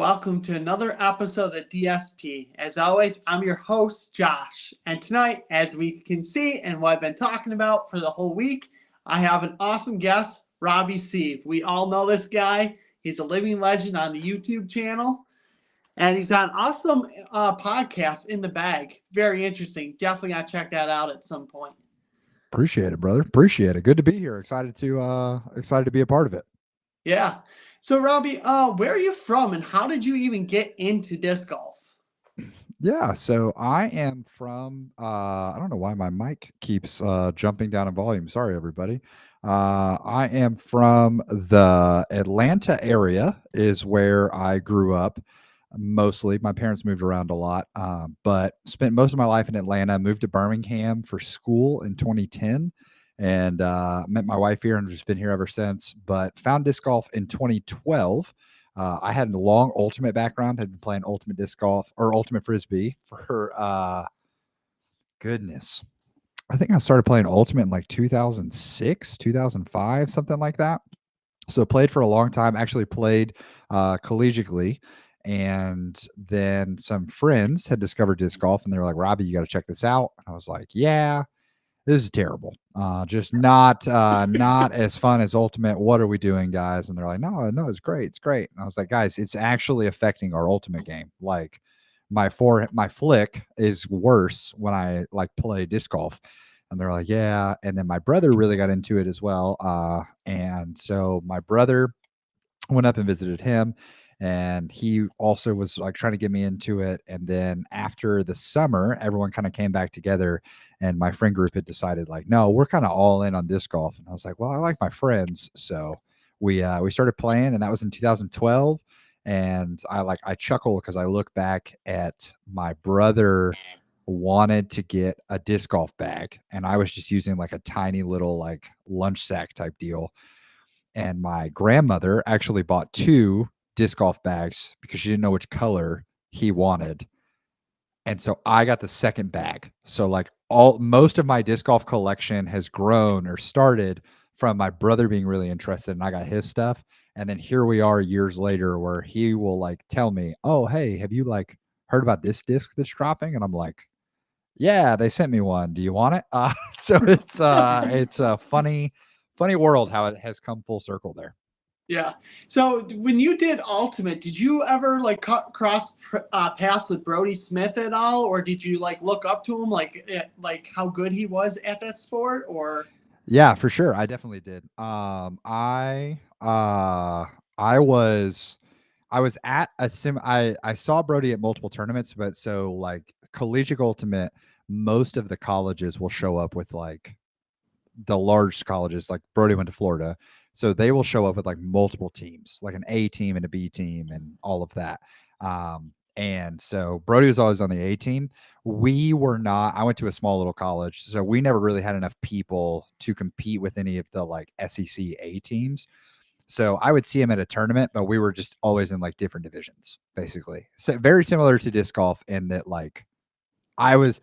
welcome to another episode of DSP. As always, I'm your host, Josh. And tonight, as we can see and what I've been talking about for the whole week, I have an awesome guest, Robbie Steve. We all know this guy. He's a living legend on the YouTube channel. And he's got an awesome podcast in the bag. Very interesting. Definitely got to check that out at some point. Appreciate it, brother. Appreciate it. Good to be here. Excited to be a part of it. Yeah. So, Robbie, where are you from and how did you even get into disc golf? Yeah, so I am from I don't know why my mic keeps jumping down in volume. Sorry, everybody. I am from the Atlanta area is where I grew up. Mostly, my parents moved around a lot, but spent most of my life in Atlanta. Moved to Birmingham for school in 2010, and met my wife here and just been here ever since. But found disc golf in 2012. I had a long ultimate background, had been playing ultimate disc golf or ultimate frisbee for goodness. I think I started playing ultimate in like 2006, 2005, something like that. So played for a long time, actually played collegiately. And then some friends had discovered disc golf and they were like, Robbie, you got to check this out. And I was like, yeah, this is terrible. Just not as fun as ultimate. What are we doing, guys? And they're like, no, it's great. It's great. And I was like, guys, it's actually affecting our ultimate game. Like my flick is worse when I like play disc golf. And they're like, yeah. And then my brother really got into it as well. And so my brother went up and visited him. And he also was like trying to get me into it. And then after the summer, everyone kind of came back together and my friend group had decided like, no, we're kind of all in on disc golf. And I was like, well, I like my friends. So we started playing and that was in 2012. And I chuckle because I look back at my brother wanted to get a disc golf bag. And I was just using like a tiny little like lunch sack type deal. And my grandmother actually bought two disc golf bags because she didn't know which color he wanted. And so I got the second bag. So like most of my disc golf collection has grown or started from my brother being really interested and I got his stuff. And then here we are years later where he will like tell me, oh, hey, have you like heard about this disc that's dropping? And I'm like, yeah, they sent me one. Do you want it? So it's a funny world how it has come full circle there. Yeah. So when you did ultimate, did you ever like cross paths with Brody Smith at all, or did you like look up to him like how good he was at that sport? Or yeah, for sure, I definitely did. I was at I saw Brody at multiple tournaments, but so like collegiate ultimate, most of the colleges will show up with like the large colleges. Like Brody went to Florida, so they will show up with like multiple teams, like an A team and a B team and all of that. And so Brody was always on the A team. We were not. I went to a small little college, so we never really had enough people to compete with any of the like SEC A teams. So I would see him at a tournament, but we were just always in like different divisions, basically. So very similar to disc golf in that like I was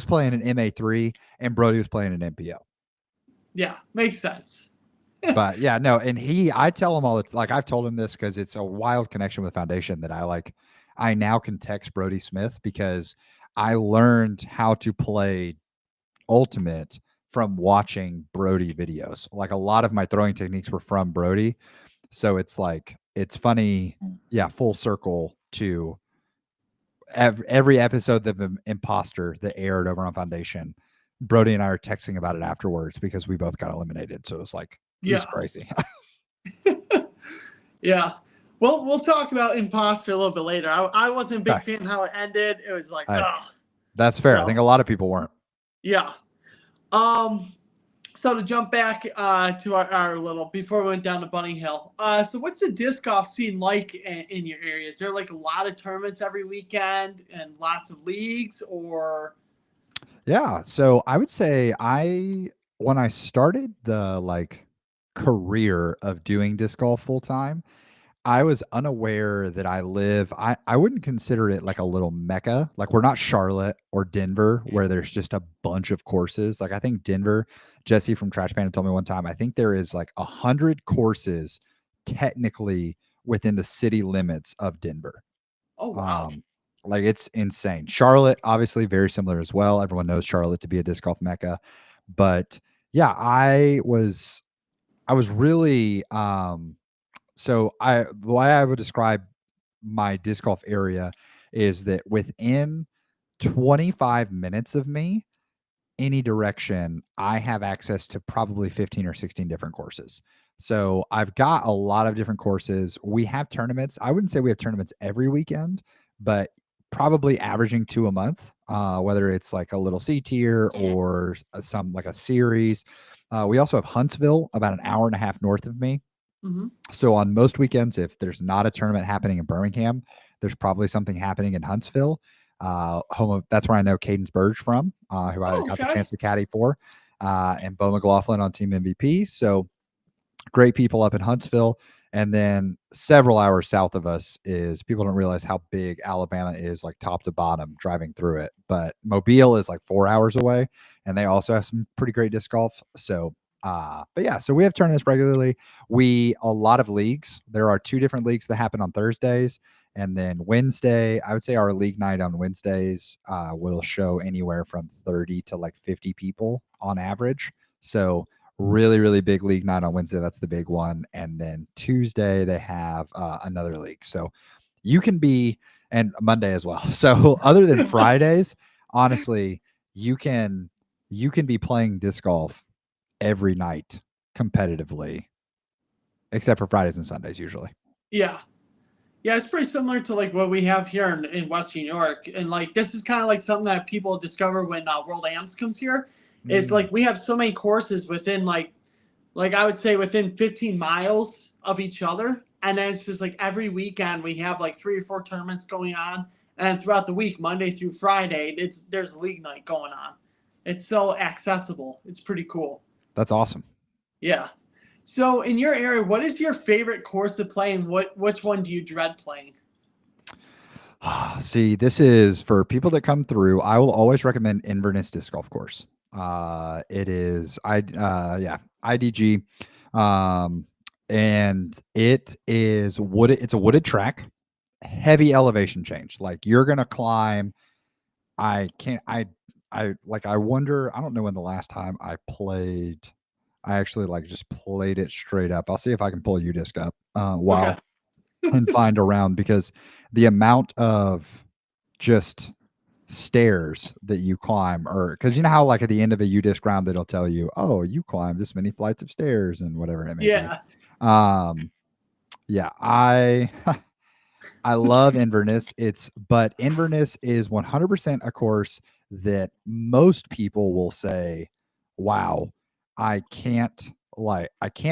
playing an MA3 and Brody was playing an MPO. Yeah, makes sense. But yeah, no, and I tell him all the like I've told him this because it's a wild connection with Foundation that I now can text Brody Smith because I learned how to play ultimate from watching Brody videos. Like a lot of my throwing techniques were from Brody. So it's like it's funny, yeah, full circle to every episode of Imposter that aired over on Foundation. Brody and I are texting about it afterwards because we both got eliminated. So it was like, yeah, it's crazy. Yeah. Well, we'll talk about Imposter a little bit later. I wasn't a big fan how it ended. It was like, that's fair. I think a lot of people weren't. Yeah. So to jump back to our little before we went down to Bunny Hill. So what's the disc golf scene like in your area? Is there like a lot of tournaments every weekend and lots of leagues, or? Yeah. So I would say when I started the like career of doing disc golf full time, I was unaware that I wouldn't consider it like a little mecca. Like we're not Charlotte or Denver where there's just a bunch of courses. Like I think Denver, Jesse from Trash Panda told me one time, I think there is like 100 courses technically within the city limits of Denver. Oh wow. Um, like it's insane. Charlotte, obviously, very similar as well. Everyone knows Charlotte to be a disc golf mecca, but yeah, I was really so I the way I would describe my disc golf area is that within 25 minutes of me, any direction, I have access to probably 15 or 16 different courses. So I've got a lot of different courses. We have tournaments. I wouldn't say we have tournaments every weekend, but probably averaging 2 a month, whether it's like a little C tier or some like a series. We also have Huntsville, about an hour and a half north of me. Hmm. So on most weekends, if there's not a tournament happening in Birmingham, there's probably something happening in Huntsville. Home of that's where I know Caden Burge from, who I Oh, got the okay. chance to caddy for, and Bo McLaughlin on Team MVP. So great people up in Huntsville. And then several hours south of us is people don't realize how big Alabama is, like top to bottom, driving through it. But Mobile is like 4 hours away, and they also have some pretty great disc golf. So, but yeah, so we have tournaments regularly. A lot of leagues. There are 2 different leagues that happen on Thursdays. And then Wednesday, I would say our league night on Wednesdays will show anywhere from 30 to like 50 people on average. So, really, really big league night on Wednesday. That's the big one. And then Tuesday, they have another league. So you can be, and Monday as well. So other than Fridays, honestly, you can be playing disc golf every night competitively, except for Fridays and Sundays usually. Yeah. Yeah, it's pretty similar to like what we have here in Western New York, and like this is kind of like something that people discover when World Amps comes here. Is Mm. like we have so many courses within like I would say within 15 miles of each other, and then it's just like every weekend we have like 3 or 4 tournaments going on, and then throughout the week, Monday through Friday, there's league night going on. It's so accessible. It's pretty cool. That's awesome. Yeah. So in your area, what is your favorite course to play, and which one do you dread playing? See, this is for people that come through. I will always recommend Inverness Disc Golf Course. It is yeah, IDG, um, and it is wooded. It's a wooded track, heavy elevation change. Like you're gonna climb. I can't. I like. I wonder. I don't know when the last time I played. I actually like just played it straight up. I'll see if I can pull UDisc up Okay. while and find around because the amount of just stairs that you climb, or because you know how like at the end of a UDisc round it'll tell you, oh, you climbed this many flights of stairs and whatever it may be. Yeah. um yeah, I love Inverness. But Inverness is 100% a course that most people will say, wow, I can't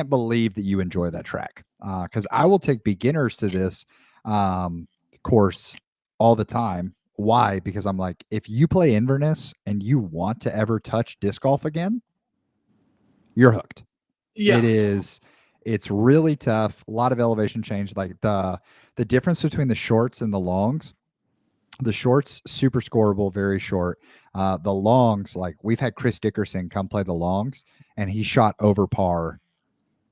believe that you enjoy that track. Because I will take beginners to this um, course all the time. Why? Because I'm like, if you play Inverness and you want to ever touch disc golf again, you're hooked. It Yeah. is it's really tough, a lot of elevation change, like the difference between the shorts and the longs. The shorts super scoreable, very short. The longs, like we've had Chris Dickerson come play the longs, and he shot over par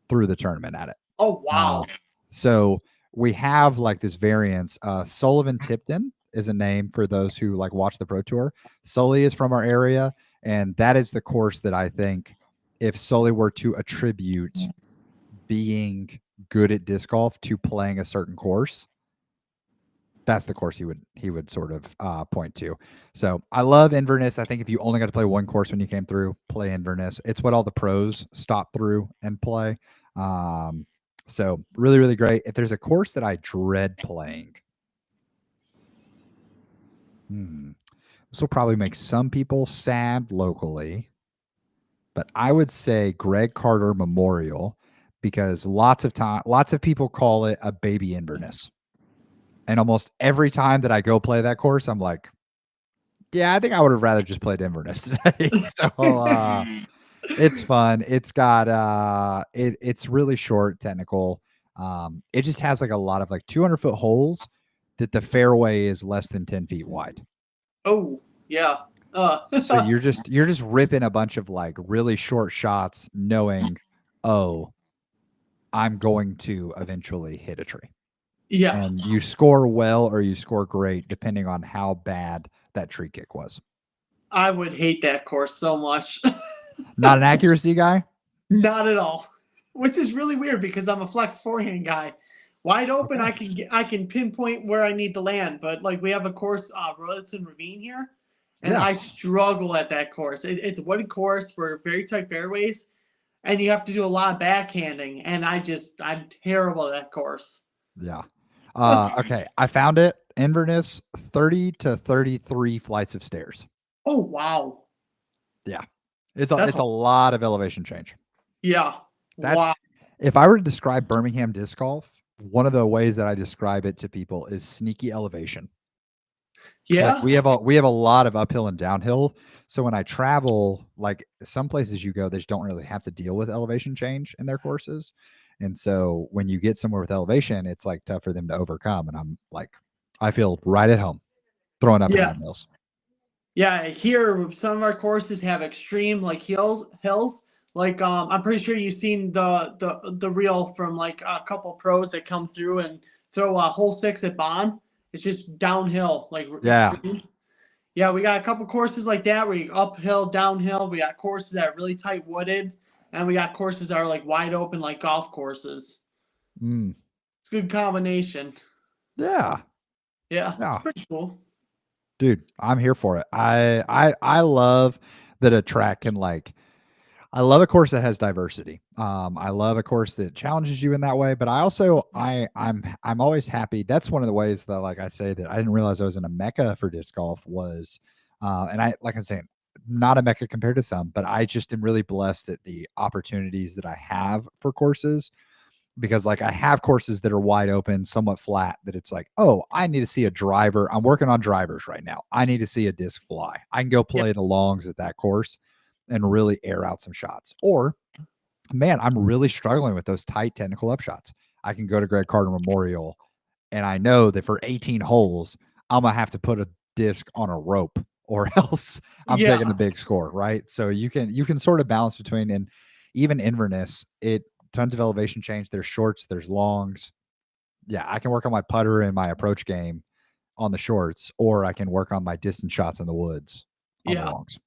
through the tournament at it. Oh Uh, wow. so we have like this variance. Sullivan Tipton is a name for those who like watch the Pro Tour. Sully is from our area, and that is the course that I think if Sully were to attribute being good at disc golf to playing a certain course, that's the course he would sort of point to. So I love Inverness. I think if you only got to play one course when you came through, play Inverness. It's what all the pros stop through and play. Um, so really, really great. If there's a course that I dread playing, this will probably make some people sad locally, but I would say Greg Carter Memorial because lots of people call it a baby Inverness. And almost every time that I go play that course, I'm like, yeah, I think I would have rather just played Inverness today. So it's fun. It's got it's really short, technical. It just has like a lot of like 200-foot holes that the fairway is less than 10 feet wide. Oh yeah. So you're just ripping a bunch of like really short shots, knowing, oh, I'm going to eventually hit a tree. Yeah, and you score well or you score great depending on how bad that tree kick was. I would hate that course so much. Not an accuracy guy? Not at all. Which is really weird because I'm a flex forehand guy. Wide open, Okay. I can pinpoint where I need to land, but like we have a course, Royalton Ravine here, and Yeah. I struggle at that course. It's a wooded course for very tight fairways, and you have to do a lot of backhanding, and I'm terrible at that course. Yeah. Okay. I found it. Inverness, 30 to 33 flights of stairs. Oh wow, Yeah. that's It's a lot of elevation change. yeah, That's wow, if I were to describe Birmingham disc golf, one of the ways that I describe it to people is sneaky elevation. Like yeah, we have a lot of uphill and downhill. So when I travel, like some places you go, they just don't really have to deal with elevation change in their courses. And so when you get somewhere with elevation, it's like tough for them to overcome. And I'm like, I feel right at home throwing up and yeah. down hills. Yeah, here some of our courses have extreme like hills. Like I'm pretty sure you've seen the reel from like a couple pros that come through and throw a hole six at Bond. It's just downhill, like Yeah. extreme. Yeah, we got a couple courses like that where you uphill, downhill. We got courses that are really tight wooded, and we got courses that are like wide open, like golf courses. Mm. It's a good combination. Yeah. Yeah, it's Yeah. pretty cool. Dude, I'm here for it. I love that a track can like I love a course that has diversity. I love a course that challenges you in that way, but I also I'm always happy. That's one of the ways that like I say that I didn't realize I was in a mecca for disc golf was, and I like I'm saying not a mecca compared to some, but I just am really blessed at the opportunities that I have for courses because like I have courses that are wide open, somewhat flat. That it's like, oh, I need to see a driver. I'm working on drivers right now. I need to see a disc fly. I can go Yeah, play the longs at that course and really air out some shots. Or, man, I'm really struggling with those tight technical up shots. I can go to Greg Carter Memorial and I know that for 18 holes, I'm gonna have to put a disc on a rope or else I'm taking yeah, the big score, right? So you can sort of balance between and even Inverness, it tons of elevation change. There's shorts, there's longs. Yeah, I can work on my putter and my approach game on the shorts, or I can work on my distance shots in the woods on the yeah. longs.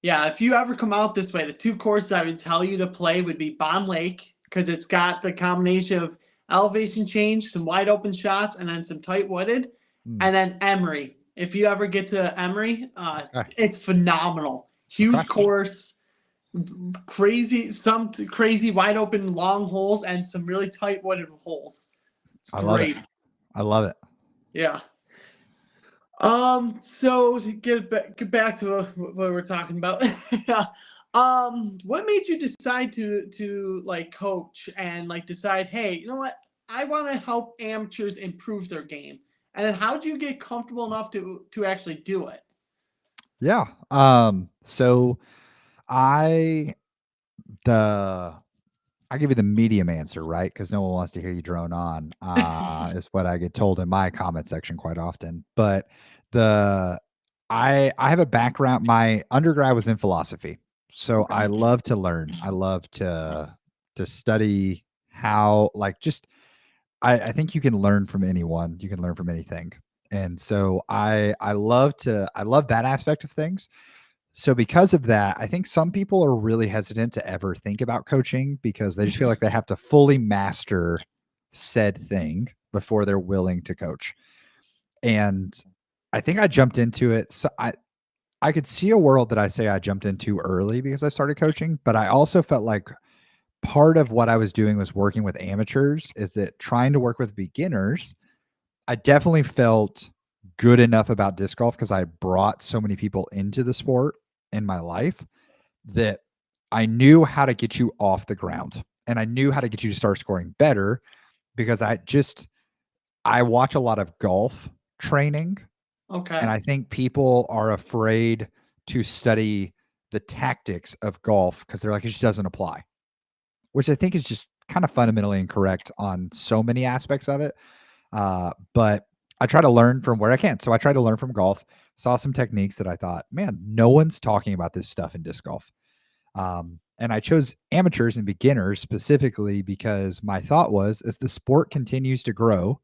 Yeah, if you ever come out this way, the two courses I would tell you to play would be Bond Lake because it's got the combination of elevation change, some wide open shots, and then some tight wooded, Hmm. and then Emery. If you ever get to Emery, Okay. it's phenomenal. Okay. Huge course, some crazy wide open long holes, and some really tight wooded holes. It's I love it. great. I love it. Yeah. So to get back to what we're talking about, what made you decide to like coach and like decide, hey, you know what, I want to help amateurs improve their game, and then how did you get comfortable enough to actually do it? Yeah. So I the I give you the medium answer, right? Because no one wants to hear you drone on. Is what I get told in my comment section quite often. But the I have a background. My undergrad was in philosophy, so I Okay. love to learn. I love to study how like just I think you can learn from anyone. You can learn from anything. And so I love that aspect of things. So because of that, I think some people are really hesitant to ever think about coaching because they just feel like they have to fully master said thing before they're willing to coach. And I think I jumped into it. So I could see a world that I say I jumped into early because I started coaching, but I also felt like part of what I was doing was working with amateurs is that trying to work with beginners, I definitely felt good enough about disc golf because I brought so many people into the sport in my life that I knew how to get you off the ground and I knew how to get you to start scoring better because I watch a lot of golf training Okay. and I think people are afraid to study the tactics of golf because they're like, it just doesn't apply, which I think is just kind of fundamentally incorrect on so many aspects of it. But I try to learn from where I can. So I try to learn from golf, saw some techniques that I thought, man, no one's talking about this stuff in disc golf. And I chose amateurs and beginners specifically because my thought was as the sport continues to grow,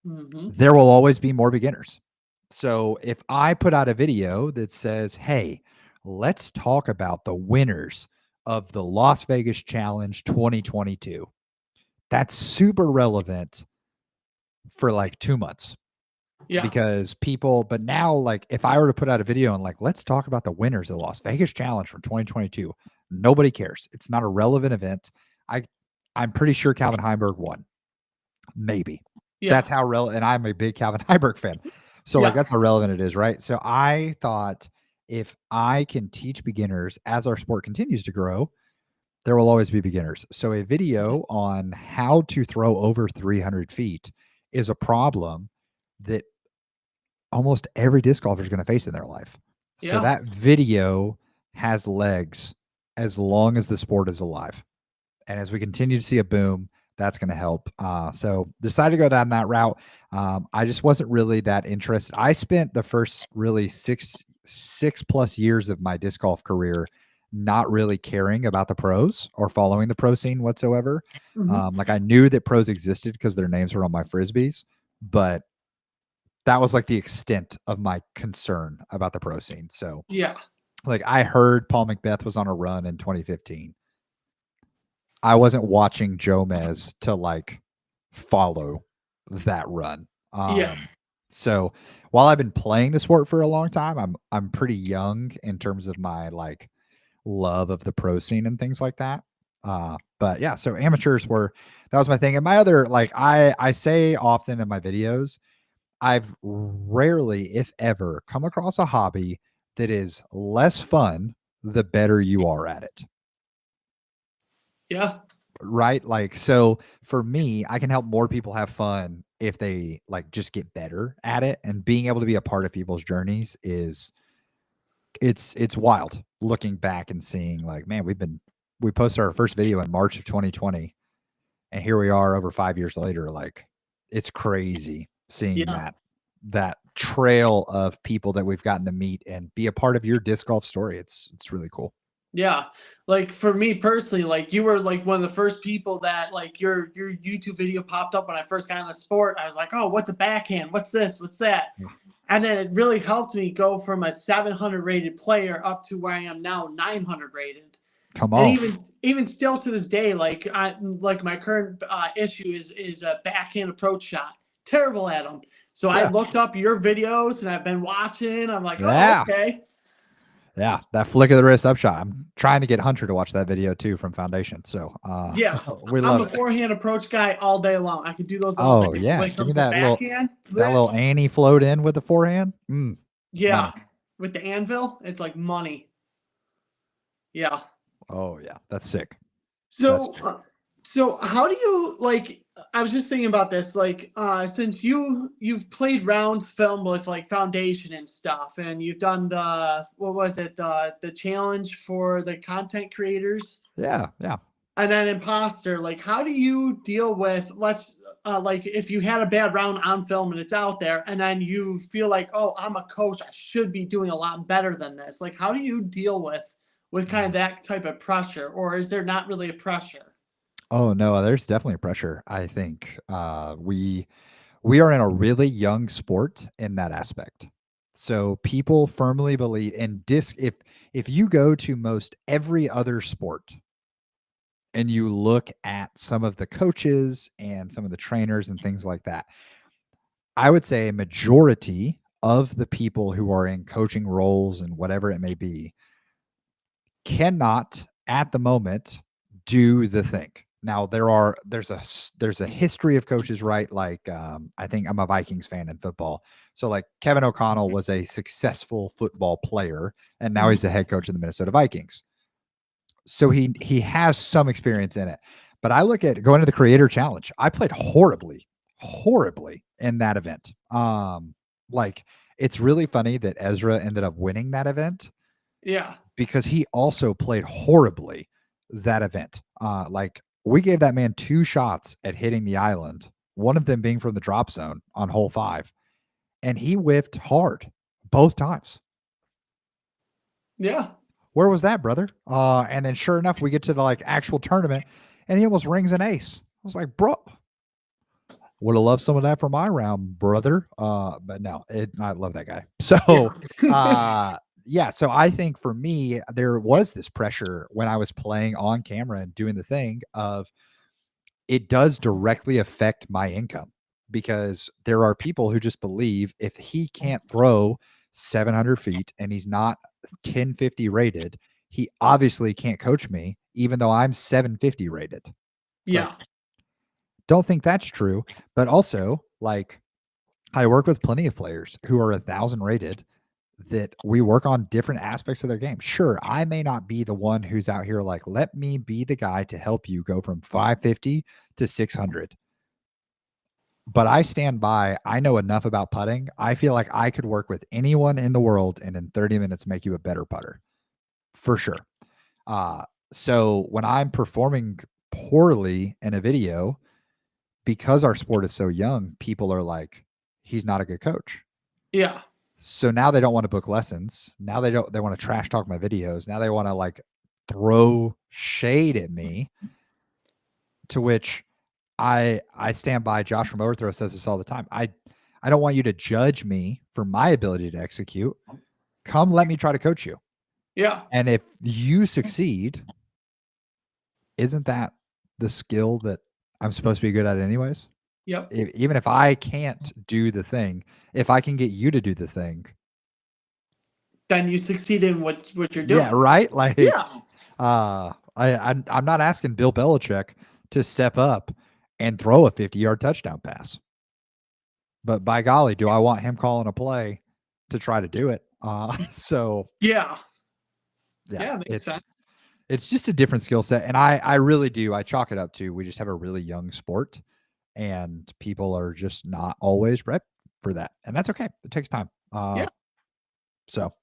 Mm-hmm. there will always be more beginners. So if I put out a video that says, hey, let's talk about the winners of the Las Vegas Challenge 2022, that's super relevant for like 2 months Yeah. because people, but now, like, if I were to put out a video and like, let's talk about the winners of the Las Vegas Challenge from 2022, nobody cares. It's not a relevant event. I, I'm pretty sure Calvin Heimberg won. Maybe. Yeah. That's how relevant, and I'm a big Calvin Heiberg fan. So, like, that's how Yes. relevant it is, right? So, I thought if I can teach beginners as our sport continues to grow, there will always be beginners. So, a video on how to throw over 300 feet is a problem that almost every disc golfer is going to face in their life. So, Yeah. that video has legs as long as the sport is alive. And as we continue to see a boom, that's going to help. So decided to go down that route. I just wasn't really that interested. I spent the first really six plus years of my disc golf career not really caring about the pros or following the pro scene whatsoever. Mm-hmm. Like, I knew that pros existed because their names were on my frisbees, but that was like the extent of my concern about the pro scene. So, Yeah. like, I heard Paul Macbeth was on a run in 2015. I wasn't watching Jomez to like follow that run. Yeah. So while I've been playing the sport for a long time, I'm pretty young in terms of my like love of the pro scene and things like that. But yeah, so amateurs were, that was my thing. And my other, like, I say often in my videos, I've rarely, if ever, come across a hobby that is less fun the better you are at it. Yeah. Right? Like, so for me, I can help more people have fun if they like just get better at it, and being able to be a part of people's journeys is it's wild looking back and seeing like, man, we posted our first video in March of 2020 and here we are over 5 years later. Like, it's crazy seeing Yeah. that trail of people that we've gotten to meet and be a part of your disc golf story. It's really cool. Yeah. Like for me personally, like you were like one of the first people that like your YouTube video popped up when I first got in the sport. I was like, oh, what's a backhand? What's this? What's that? And then it really helped me go from a 700 rated player up to where I am now, 900 rated. Come And on. even still to this day, like my current issue is a backhand approach shot. Terrible at them. So I Yeah. looked up your videos and I've been watching. I'm like, oh, Yeah. okay. Yeah, that flick of the wrist upshot. I'm trying to get Hunter to watch that video too from Foundation. So Yeah, we I'm love a it. forehand approach guy all day long. I can do those all Oh day. yeah, When it give me comes to backhand, that little Annie float in with the forehand. It's yeah, money. with the anvil, it's like money. Yeah. Oh yeah, that's sick. That's So, so how do you like? I was just thinking about this. Like, since you've played rounds film with like Foundation and stuff, and you've done the what was it the challenge for the content creators, yeah. and then Imposter. Like, how do you deal with like if you had a bad round on film and it's out there, and then you feel like, oh, I'm a coach, I should be doing a lot better than this. Like, how do you deal with kind of that type of pressure, or is there not really a pressure? Oh no, there's definitely pressure. I think we are in a really young sport in that aspect. So people firmly believe in disc. If you go to most every other sport and you look at some of the coaches and some of the trainers and things like that, I would say a majority of the people who are in coaching roles and whatever it may be cannot at the moment do the thing. Now there's a history of coaches, right? Like, I think I'm a Vikings fan in football. So like Kevin O'Connell was a successful football player and now he's the head coach of the Minnesota Vikings. So he has some experience in it. But I look at going to the creator challenge. I played horribly in that event. Like, it's really funny that Ezra ended up winning that event Yeah. because he also played horribly that event. Like, we gave that man 2 shots at hitting the island, one of them being from the drop zone on hole 5, and he whiffed hard both times. Yeah. Where was that, brother? And then sure enough, we get to the like actual tournament and he almost rings an ace. I was like, bro, Would have loved some of that for my round, brother. But no, I love that guy. So, yeah. So I think for me, there was this pressure when I was playing on camera and doing the thing of it does directly affect my income because there are people who just believe if he can't throw 700 feet and he's not 1050 rated, he obviously can't coach me, even though I'm 750 rated. It's like, Yeah. don't think that's true. But also, like, I work with plenty of players who are 1,000 rated that we work on different aspects of their game. Sure, I may not be the one who's out here like, let me be the guy to help you go from 550 to 600. But I stand by, I know enough about putting. I feel like I could work with anyone in the world and in 30 minutes make you a better putter for sure. So when I'm performing poorly in a video, because our sport is so young, people are like, he's not a good coach. Yeah. So now they don't want to book lessons. Now they want to trash talk my videos. Now they want to like throw shade at me, to which I stand by. Josh from Overthrow says this all the time. I don't want you to judge me for my ability to execute. Come let me try to coach you. Yeah. And if you succeed, isn't that the skill that I'm supposed to be good at anyways? Yep. Even if I can't do the thing, if I can get you to do the thing, Then you succeed in what you're yeah, doing. right. Like, Yeah. I'm not asking Bill Belichick to step up and throw a 50-yard touchdown pass, but by golly, do I want him calling a play to try to do it? So Yeah. yeah, Yeah, makes sense. it's just a different skill set, and I really do. I chalk it up to we just have a really young sport, and people are just not always prepped for that, and that's okay. It takes time. Yeah. So,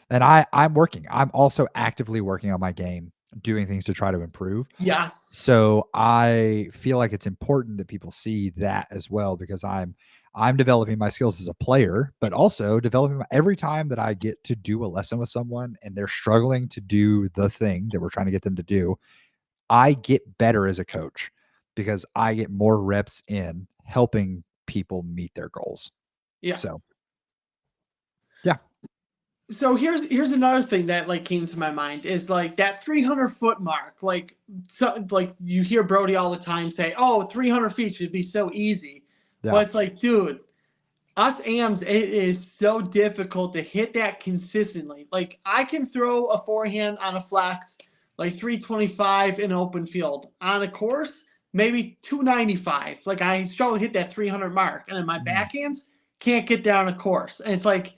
and I'm working. I'm also actively working on my game, doing things to try to improve. Yes. So I feel like it's important that people see that as well because I'm developing my skills as a player, but also developing every time that I get to do a lesson with someone and they're struggling to do the thing that we're trying to get them to do, I get better as a coach because I get more reps in helping people meet their goals. Yeah. So, yeah. So here's another thing that like came to my mind is like that 300-foot mark. Like so like you hear Brody all the time say, "Oh, 300 feet should be so easy." Yeah. But it's like, dude, us AMs, it is so difficult to hit that consistently. Like I can throw a forehand on a flex like 325 in open field. On a course, maybe 295. Like I struggle to hit that 300 mark. And then my backhands can't get down a course. And it's like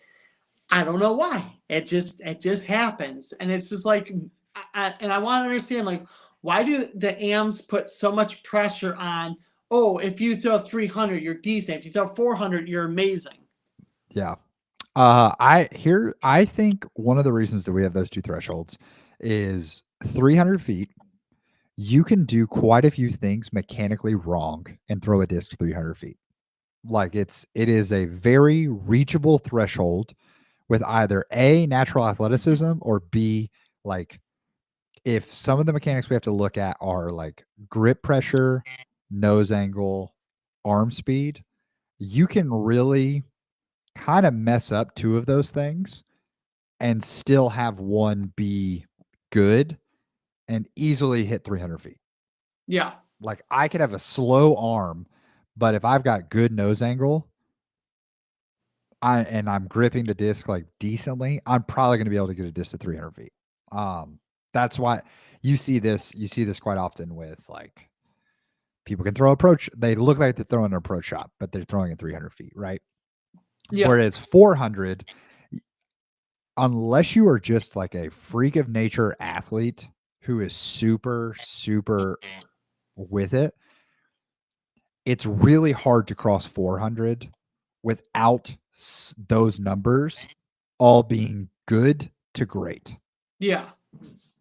I don't know why. It just happens, and it's just like, and I want to understand like why do the AMs put so much pressure on? Oh, if you throw 300, you're decent. If you throw 400, you're amazing. Yeah. I think one of the reasons that we have those two thresholds is 300 feet. You can do quite a few things mechanically wrong and throw a disc 300 feet. Like it is a very reachable threshold with either A, natural athleticism, or B, like if some of the mechanics we have to look at are like grip pressure, nose angle, arm speed, you can really kind of mess up two of those things and still have one be good and easily hit 300 feet. Yeah. Like I could have a slow arm, but if I've got good nose angle, I'm gripping the disc like decently, I'm probably going to be able to get a disc to 300 feet. That's why you see this quite often with like people can throw approach. They look like they're throwing an approach shot, but they're throwing it 300 feet, right? Yeah. Whereas 400, unless you are just like a freak of nature athlete who is super, super with it, it's really hard to cross 400 without those numbers all being good to great. Yeah.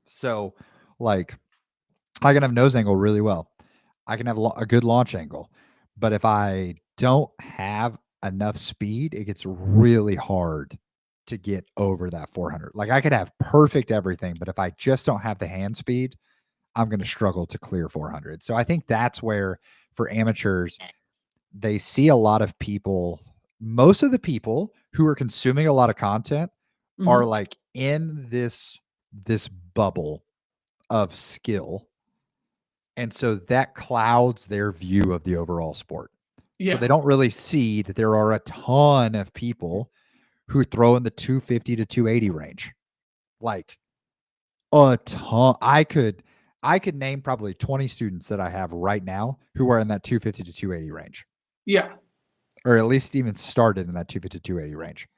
So, like, I can have nose angle really well. I can have a good launch angle. But if I don't have enough speed, it gets really hard to get over that 400. Like, I could have perfect everything, but if I just don't have the hand speed, I'm going to struggle to clear 400. So I think that's where, for amateurs, they see a lot of people, most of the people who are consuming a lot of content are like in this bubble of skill. And so that clouds their view of the overall sport. So they don't really see that there are a ton of people who throw in the 250 to 280 range. Like a ton. I could name probably 20 students that I have right now who are in that 250 to 280 range. Yeah. Or at least even started in that 250 to 280 range.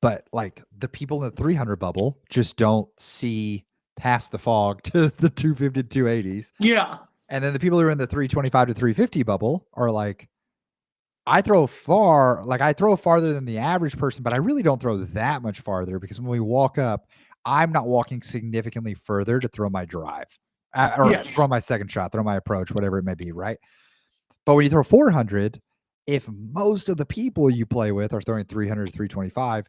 But like the people in the 300 bubble just don't see past the fog to the 250 to 280s. Yeah. And then the people who are in the 325 to 350 bubble are like, I throw farther than the average person, but I really don't throw that much farther because when we walk up, I'm not walking significantly further to throw my drive or throw my second shot, throw my approach, whatever it may be, right? But when you throw 400, if most of the people you play with are throwing 300 to 325,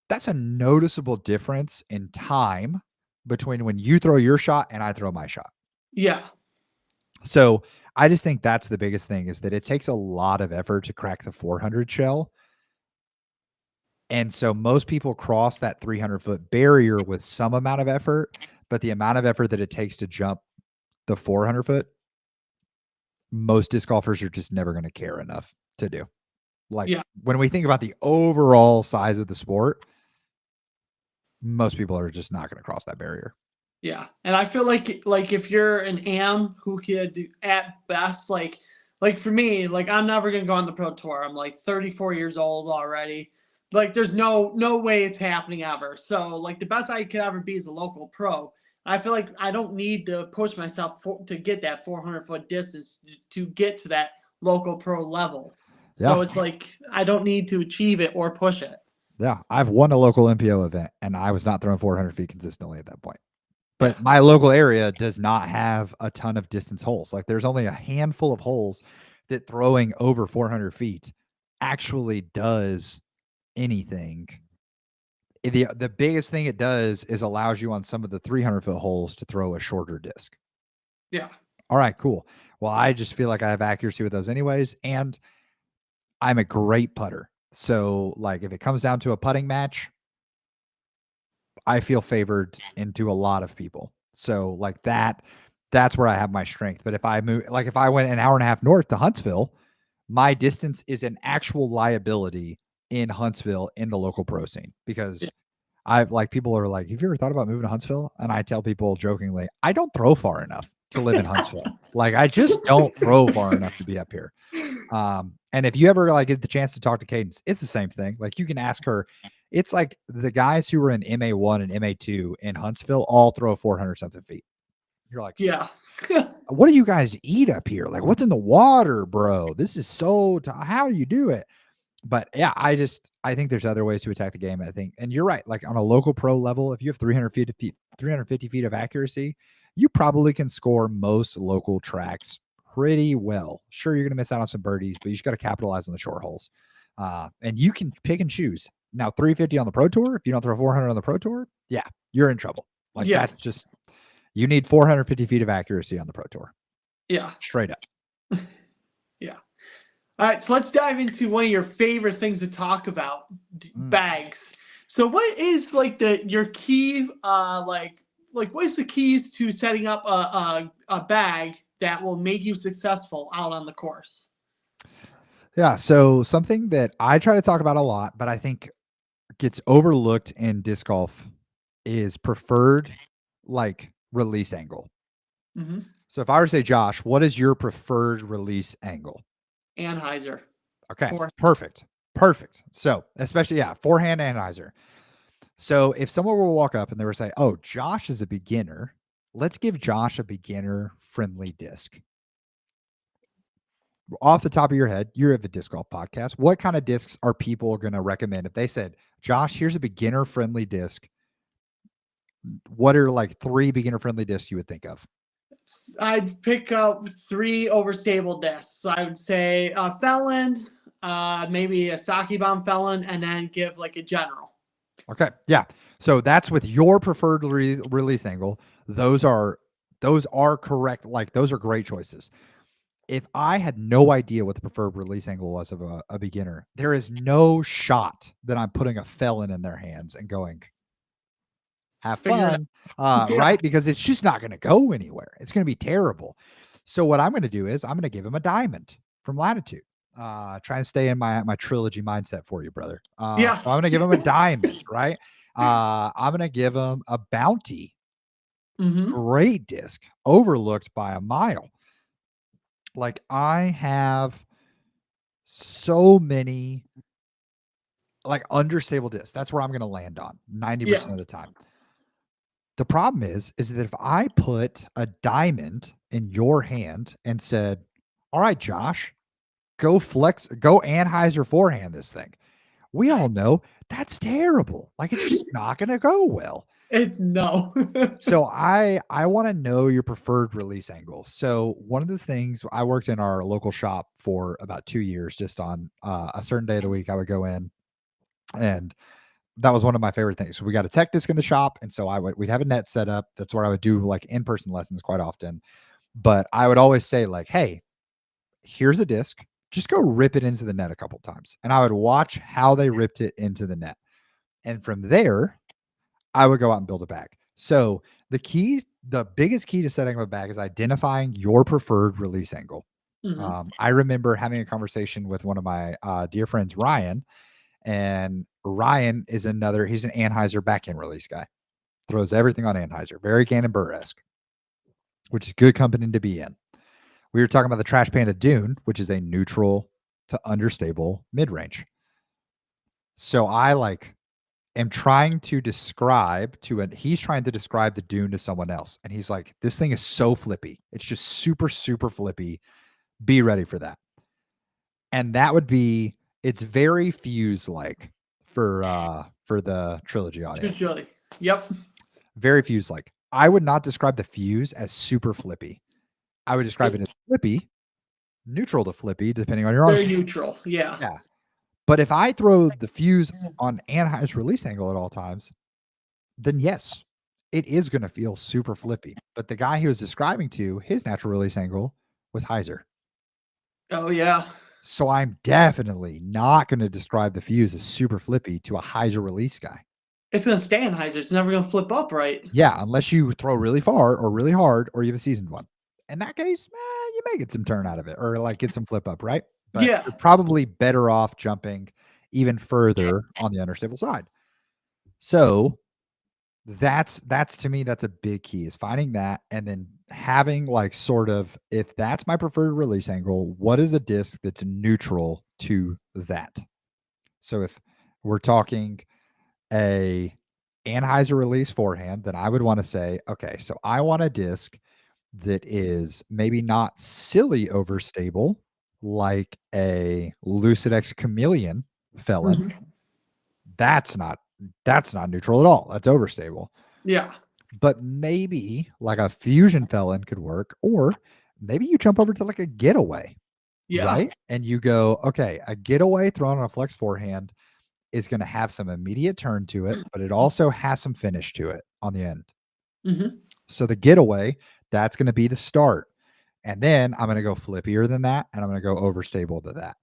that's a noticeable difference in time between when you throw your shot and I throw my shot. Yeah. So I just think that's the biggest thing is that it takes a lot of effort to crack the 400 shell. And so most people cross that 300-foot barrier with some amount of effort, but the amount of effort that it takes to jump the 400-foot, most disc golfers are just never going to care enough to do. Like when we think about the overall size of the sport, most people are just not going to cross that barrier. Yeah. And I feel like if you're an AM who could at best, like for me, like I'm never going to go on the pro tour. I'm like 34 years old already. Like there's no way it's happening ever. So like the best I could ever be is a local pro. I feel like I don't need to push myself to get that 400-foot distance to get to that local pro level. So it's like I don't need to achieve it or push it. Yeah. I've won a local MPO event and I was not throwing 400 feet consistently at that point. But my local area does not have a ton of distance holes. Like there's only a handful of holes that throwing over 400 feet actually does anything. The biggest thing it does is allows you on some of the 300-foot holes to throw a shorter disc. Yeah. All right, cool. Well, I just feel like I have accuracy with those anyways. And I'm a great putter. So like if it comes down to a putting match, I feel favored into a lot of people. So like that's where I have my strength. But if I move, like if I went an hour and a half north to Huntsville, my distance is an actual liability in Huntsville in the local pro scene because I've like people are like, have you ever thought about moving to Huntsville? And I tell people jokingly, I don't throw far enough to live in Huntsville. Like I just don't throw far enough to be up here. And if you ever like get the chance to talk to Cadence, it's the same thing. Like you can ask her. It's like the guys who were in MA1 and MA2 in Huntsville all throw 400 something feet. You're like, yeah. What do you guys eat up here? Like, what's in the water, bro? This is how do you do it? But yeah, I think there's other ways to attack the game. I think, and you're right. Like on a local pro level, if you have 350 feet of accuracy, you probably can score most local tracks pretty well. Sure, you're going to miss out on some birdies, but you just got to capitalize on the short holes. And you can pick and choose. Now, 350 on the pro tour, if you don't throw 400 on the pro tour, yeah, you're in trouble. Like that's just, you need 450 feet of accuracy on the pro tour. Yeah. Straight up. Yeah. All right. So let's dive into one of your favorite things to talk about, bags. So what is like your key, like what is the keys to setting up a bag that will make you successful out on the course? Yeah. So something that I try to talk about a lot, but I think gets overlooked in disc golf is preferred like release angle. Mm-hmm. So if I were to say, Josh, what is your preferred release angle? Anheuser. Okay. Perfect. So especially, forehand anheuser. So if someone were to walk up and they were say, oh, Josh is a beginner, let's give Josh a beginner friendly disc. Off the top of your head, you're at the Disc Golf Podcast. What kind of discs are people going to recommend? If they said, Josh, here's a beginner friendly disc, what are like 3 beginner friendly discs you would think of? I'd pick up 3 overstable discs. I would say a Felon, maybe a Saki Bomb Felon, and then give like a general. Okay. Yeah. So that's with your preferred release angle. Those are correct. Like those are great choices. if I had no idea what the preferred release angle was of a beginner, there is no shot that I'm putting a felon in their hands and going, have Figure it fun, out. Yeah. right? Because it's just not going to go anywhere. It's going to be terrible. So what I'm going to do is I'm going to give him a diamond from Latitude. Trying to stay in my trilogy mindset for you, brother. Yeah. So I'm going to give him a diamond, right? I'm going to give him a bounty. Mm-hmm. Great disc, overlooked by a mile. Like I have so many like understable discs. That's where I'm going to land on 90% of the time. The problem is that if I put a diamond in your hand and said, all right, Josh, go Anheuser forehand this thing. We all know that's terrible. Like it's just not going to go well. It's no. So I want to know your preferred release angle. So one of the things I worked in our local shop for about 2 years, just on a certain day of the week, I would go in, and that was one of my favorite things. So we got a tech disc in the shop, and so we'd have a net set up. That's where I would do like in-person lessons quite often. But I would always say like, hey, here's a disc. Just go rip it into the net a couple times. And I would watch how they ripped it into the net. And from there, I would go out and build a bag. So the biggest key to setting up a bag is identifying your preferred release angle. Mm-hmm. I remember having a conversation with one of my dear friends, Ryan, and Ryan is he's an Anheuser backhand release guy. Throws everything on Anheuser, very Gannon Burr-esque, which is good company to be in. We were talking about the Trash Panda Dune, which is a neutral to understable mid-range. So I am trying to describe he's trying to describe the Dune to someone else. And he's like, this thing is so flippy. It's just super, super flippy. Be ready for that. And that would be, it's very Fuse-like for the trilogy audience. Truly. Yep. Very Fuse-like. I would not describe the Fuse as super flippy. I would describe it as flippy, neutral to flippy, depending on your arm. Very neutral. Yeah. Yeah. But if I throw the Fuse on Anheuser's release angle at all times, then yes, it is going to feel super flippy. But the guy he was describing to, his natural release angle was Heiser. Oh, yeah. So I'm definitely not going to describe the Fuse as super flippy to a Heiser release guy. It's going to stay in Heiser. It's never going to flip up, right? Yeah, unless you throw really far or really hard or you have a seasoned one. In that case, you may get some turn out of it or like get some flip up, right? But yeah. You're probably better off jumping even further on the understable side. So that's to me, that's a big key, is finding that and then having like sort of, if that's my preferred release angle, what is a disc that's neutral to that? So if we're talking a Anheuser release forehand, then I would want to say, okay, so I want a disc that is maybe not silly overstable like a Lucid X Chameleon felon. Mm-hmm. That's not neutral at all. That's overstable. Yeah. But maybe like a Fusion felon could work, or maybe you jump over to like a getaway. Yeah. Right? And you go, okay, a getaway thrown on a flex forehand is going to have some immediate turn to it, but it also has some finish to it on the end. Mm-hmm. So the getaway, that's going to be the start. And then I'm going to go flippier than that, and I'm going to go overstable to that.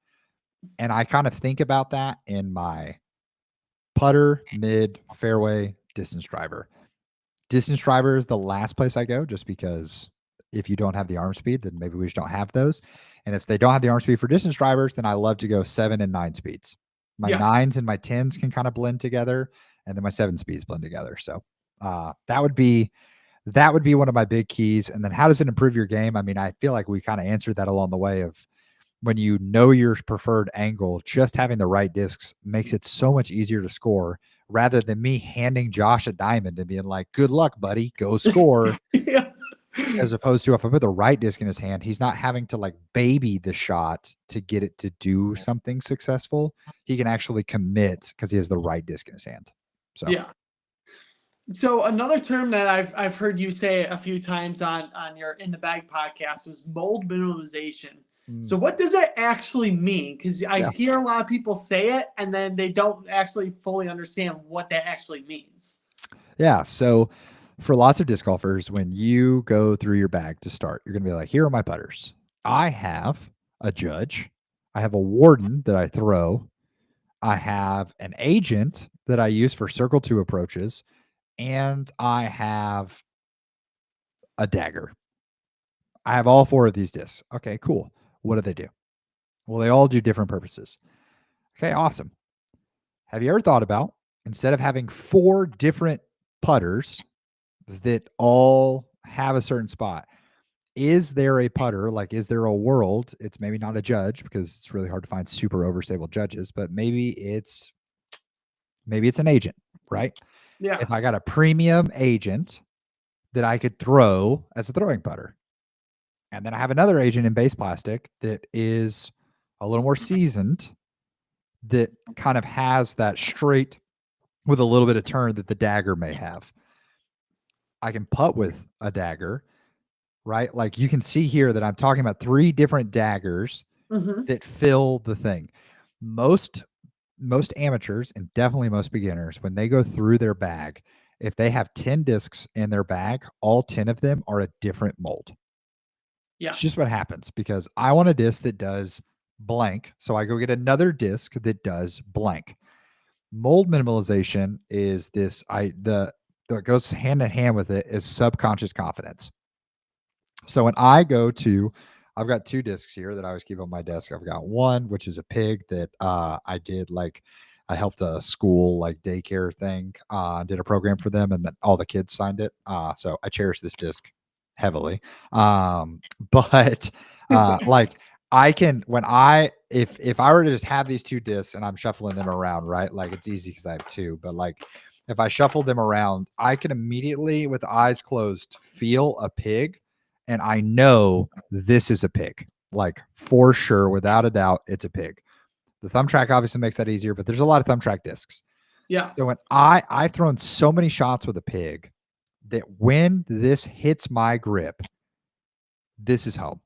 And I kind of think about that in my putter, mid, fairway, distance driver. Distance driver is the last place I go, just because if you don't have the arm speed, then maybe we just don't have those. And if they don't have the arm speed for distance drivers, then I love to go 7 and 9 speeds. My 9s and my 10s can kind of blend together, and then my 7 speeds blend together. So that would be one of my big keys. And then how does it improve your game? I mean, I feel like we kind of answered that along the way of when you know your preferred angle, just having the right discs makes it so much easier to score, rather than me handing Josh a diamond and being like, good luck, buddy, go score. Yeah. As opposed to if I put the right disc in his hand, he's not having to like baby the shot to get it to do something successful. He can actually commit because he has the right disc in his hand. So yeah. So another term that I've heard you say a few times on your In the Bag podcast was mold minimalization. So what does that actually mean? Because I hear a lot of people say it and then they don't actually fully understand what that actually means. Yeah. So for lots of disc golfers, when you go through your bag to start, you're going to be like, here are my putters. I have a judge. I have a warden that I throw. I have an agent that I use for circle 2 approaches. And I have a dagger. I have all 4 of these discs. Okay, cool. What do they do? Well, they all do different purposes. Okay, awesome. Have you ever thought about, instead of having 4 different putters that all have a certain spot, is there a putter, like, is there a world? It's maybe not a judge because it's really hard to find super overstable judges, but maybe it's an agent, right? Yeah. If I got a premium agent that I could throw as a throwing putter, and then I have another agent in base plastic that is a little more seasoned, that kind of has that straight with a little bit of turn that the dagger may have. I can putt with a dagger, right? Like, you can see here that I'm talking about 3 different daggers that fill the thing. Most amateurs, and definitely most beginners, when they go through their bag, if they have 10 discs in their bag, all 10 of them are a different mold. It's just what Yes. happens, because I want a disc that does blank, so I go get another disc that does blank. Mold minimalization is this that goes hand in hand with it is subconscious confidence. So when I go to, I've got 2 discs here that I always keep on my desk. I've got one, which is a pig that I did, like, I helped a school, like, daycare thing, did a program for them, and then all the kids signed it. So I cherish this disc heavily. But like, I can, when if I were to just have these 2 discs and I'm shuffling them around, right? Like, it's easy because I have 2, but like, if I shuffle them around, I can immediately, with eyes closed, feel a pig, and I know this is a pig. Like, for sure, without a doubt, it's a pig. The thumb track obviously makes that easier, but there's a lot of thumb track discs. Yeah. So when I've thrown so many shots with a pig that when this hits my grip, this is home.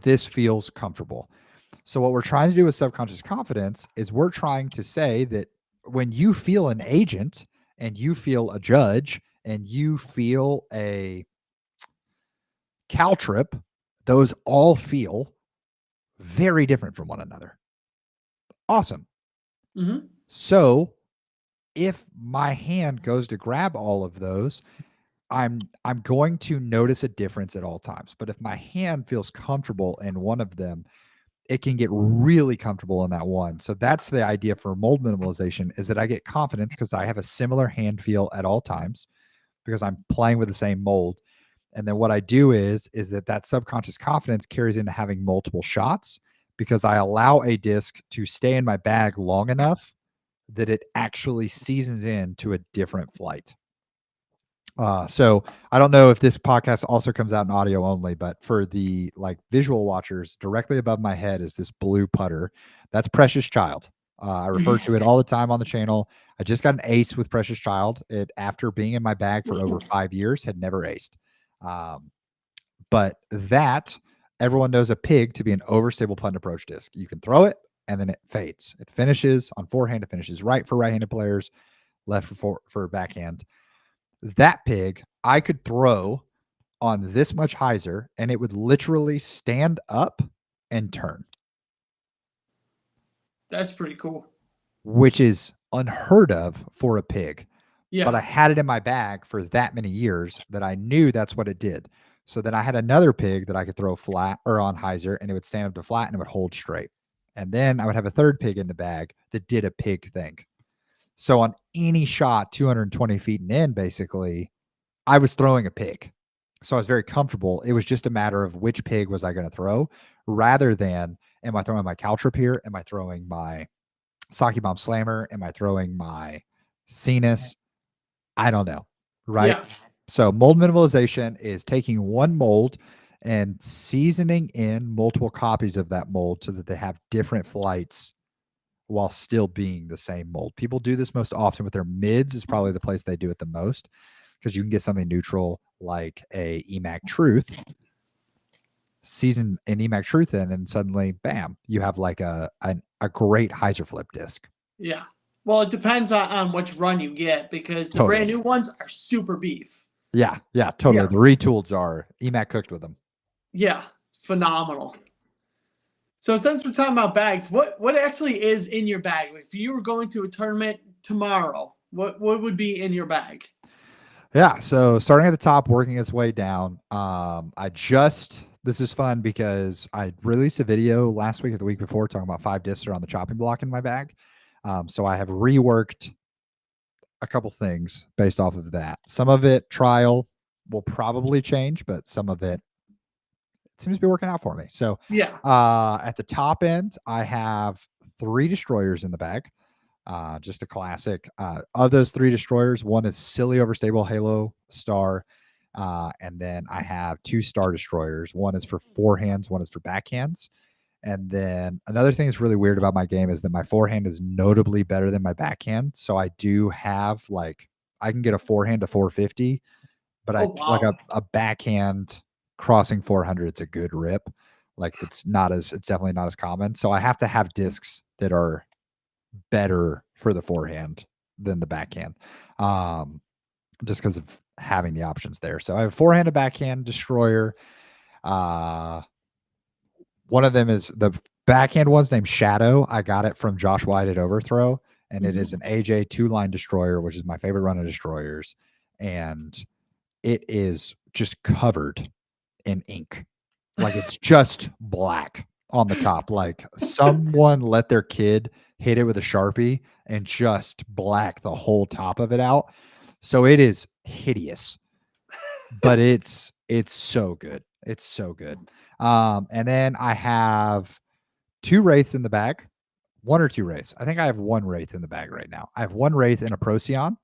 This feels comfortable. So what we're trying to do with subconscious confidence is we're trying to say that when you feel an agent and you feel a judge and you feel a caltrip, those all feel very different from one another. Awesome. So if my hand goes to grab all of those, I'm going to notice a difference at all times. But if my hand feels comfortable in one of them, it can get really comfortable in that one. So that's the idea for mold minimalization, is that I get confidence because I have a similar hand feel at all times because I'm playing with the same mold. And then what I do is that subconscious confidence carries into having multiple shots because I allow a disc to stay in my bag long enough that it actually seasons into a different flight. So I don't know if this podcast also comes out in audio only, but for the like visual watchers, directly above my head is this blue putter. That's Precious Child. I refer to it all the time on the channel. I just got an ace with Precious Child. It, after being in my bag for over 5 years, had never aced. But that, everyone knows a pig to be an overstable punt approach disc. You can throw it and then it fades. It finishes on forehand. It finishes right for right-handed players, left for backhand. That pig I could throw on this much hyzer and it would literally stand up and turn. That's pretty cool. Which is unheard of for a pig. Yeah. But I had it in my bag for that many years that I knew that's what it did. So then I had another pig that I could throw flat or on hyzer and it would stand up to flat and it would hold straight. And then I would have a third pig in the bag that did a pig thing. So on any shot 220 feet and in, basically, I was throwing a pig. So I was very comfortable. It was just a matter of which pig was I going to throw rather than, am I throwing my caltrip here? Am I throwing my Saki Bomb Slammer? Am I throwing my Cenis? I don't know. Right. Yeah. So mold minimalization is taking one mold and seasoning in multiple copies of that mold so that they have different flights while still being the same mold. People do this most often with their mids, is probably the place they do it the most, because you can get something neutral like a EMAC Truth, season an EMAC Truth in, and suddenly, bam, you have like a great hyzer flip disc. Yeah. Well, it depends on which run you get because the brand new ones are super beef. Yeah, totally. Yeah. The retooleds are EMAC cooked with them. Yeah. phenomenal. So since we're talking about bags, what actually is in your bag? If you were going to a tournament tomorrow, what would be in your bag? Yeah. So starting at the top, working its way down. This is fun because I released a video last week or the week before talking about 5 discs are on the chopping block in my bag. So I have reworked a couple things based off of that. Some of it trial will probably change, but some of it seems to be working out for me. So Yeah. at the top end, I have 3 destroyers in the bag. Just a classic. Of those 3 destroyers, one is silly overstable Halo Star. And then I have 2 Star Destroyers. One is for forehands, one is for backhands. And then another thing that's really weird about my game is that my forehand is notably better than my backhand. So I do have I can get a forehand to 450, but Wow. a backhand crossing 400. It's a good rip. It's definitely not as common. So I have to have discs that are better for the forehand than the backhand, just because of having the options there. So I have forehand and backhand destroyer. One of them is the backhand one's named Shadow. I got it from Josh White at Overthrow, and it is an AJ 2-line destroyer, which is my favorite run of destroyers. And it is just covered in ink. It's just black on the top. Someone let their kid hit it with a Sharpie and just black the whole top of it out. So it is hideous, but it's so good. It's so good. And then I have 2 Wraiths in the bag. 1 or 2 Wraiths. I think I have 1 Wraith in the bag right now. I have 1 Wraith in a Procyon,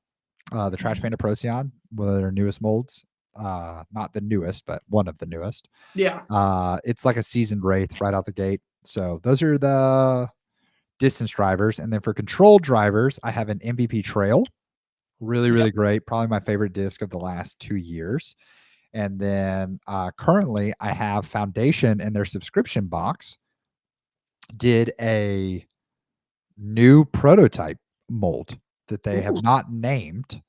the Trash Panda Procyon, one of their newest molds. Not the newest, but one of the newest. Yeah. It's like a seasoned Wraith right out the gate. So those are the distance drivers. And then for controlled drivers, I have an MVP Trail. Really, really great. Probably my favorite disc of the last 2 years. And then currently I have Foundation in their subscription box did a new prototype mold that they have not named.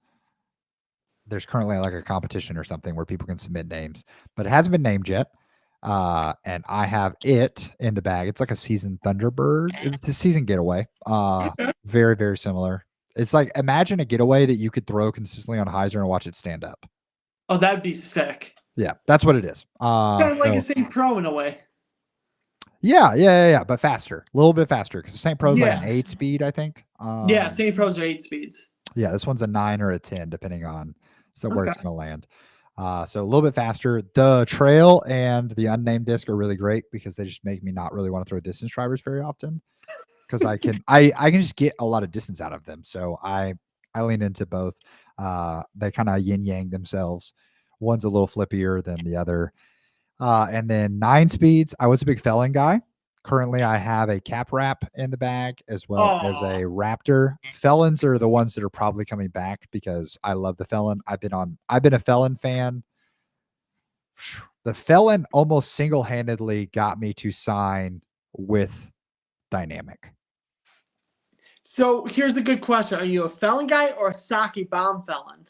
There's currently a competition or something where people can submit names, but it hasn't been named yet. And I have it in the bag. It's like a seasoned Thunderbird. It's a season getaway. Very, very similar. It's imagine a getaway that you could throw consistently on hyzer and watch it stand up. Oh, that'd be sick. Yeah, that's what it is. Kind of like a St. Pro in a way. Yeah, but faster. A little bit faster because St. Pro's like an 8 speed, I think. Yeah, St. Pro's are 8 speeds. Yeah, this one's a 9 or a 10, depending on where it's going to land. So a little bit faster. The Trail and the unnamed disc are really great because they just make me not really want to throw distance drivers very often because I can just get a lot of distance out of them. So I lean into both. They kind of yin yang themselves. One's a little flippier than the other. And then 9 speeds. I was a big Felon guy. Currently, I have a Cap Wrap in the bag as well as a Raptor. Felons are the ones that are probably coming back because I love the Felon. I've been a Felon fan. The Felon almost single-handedly got me to sign with Dynamic. So here's a good question. Are you a Felon guy or a Saki Bomb Felon?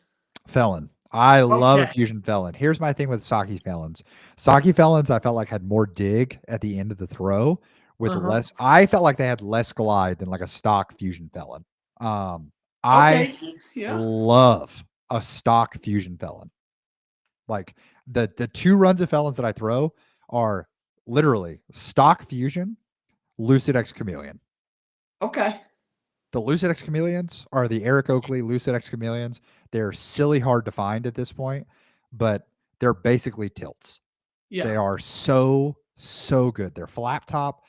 Felon. I love a Fusion Felon. Here's my thing with Saki Felons. Saki Felons, I felt like had more dig at the end of the throw with less. I felt like they had less glide than like a stock Fusion Felon. I love a stock Fusion Felon. Like the 2 runs of Felons that I throw are literally stock Fusion, Lucid X Chameleon. Okay. The Lucid X Chameleons are the Eric Oakley Lucid X Chameleons. They're silly hard to find at this point, but they're basically tilts. Yeah. They are so good. They're flap top.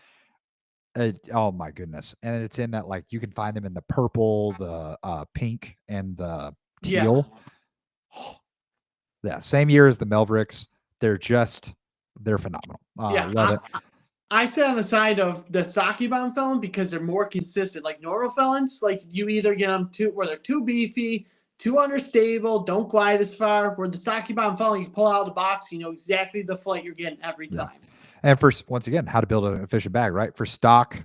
Oh my goodness. And it's in that you can find them in the purple, the pink, and the teal. Yeah, same year as the Melvricks. They're phenomenal. Love it. I sit on the side of the Saki Bomb Felon because they're more consistent. Like normal Felons, you either get them where they're too beefy, too unstable, don't glide as far. Where the Saki Bomb Felon, you pull out of the box, you know exactly the flight you're getting every time. And once again, how to build an efficient bag, right? For stock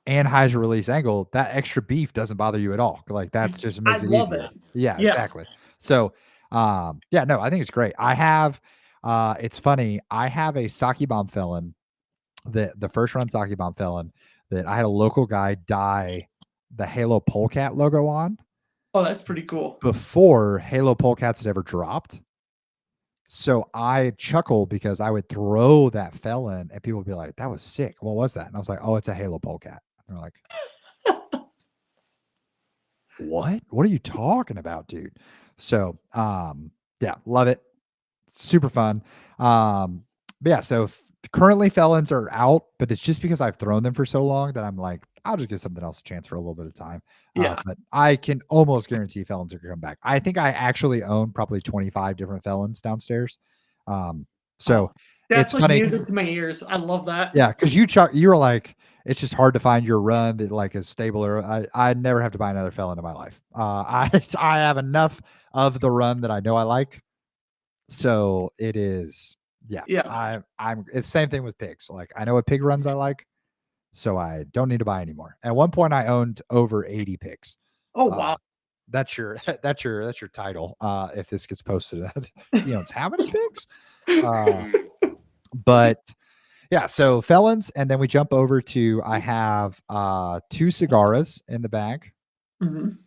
and hyzer release angle, that extra beef doesn't bother you at all. That just makes it easier. Yeah, exactly. So, I think it's great. I have It's funny. I have a sake bomb felon, the first run sake bomb felon that I had a local guy dye the Halo Polecat logo on Oh, that's pretty cool. before Halo Polecats had ever dropped. So I chuckle because I would throw that felon and people would be like, "That was sick. What was that?" And I was like, "Oh, it's a Halo Polecat." And they're like, "What? What are you talking about, dude?" So, yeah, love it. Super fun. But yeah, so currently felons are out, but it's just because I've thrown them for so long that I'm like, I'll just give something else a chance for a little bit of time. Yeah. But I can almost guarantee felons are going to come back. I think I actually own probably 25 different felons downstairs. Um, Oh, so that's it's like funny. music to my ears. I love that. Yeah, because you were like, it's just hard to find your run that like is stable. Or I never have to buy another felon in my life. I have enough of the run that I know I like. So it is, yeah. Yeah. I'm it's the same thing with pigs. Like I know what pig runs I like, so I don't need to buy anymore. At one point I owned over 80 pigs. Oh, Uh wow. that's your that's your title. If this gets posted. He owns how many pigs? Uh but yeah, so felons, and then we jump over to I have two cigaras in the bag. Mhm.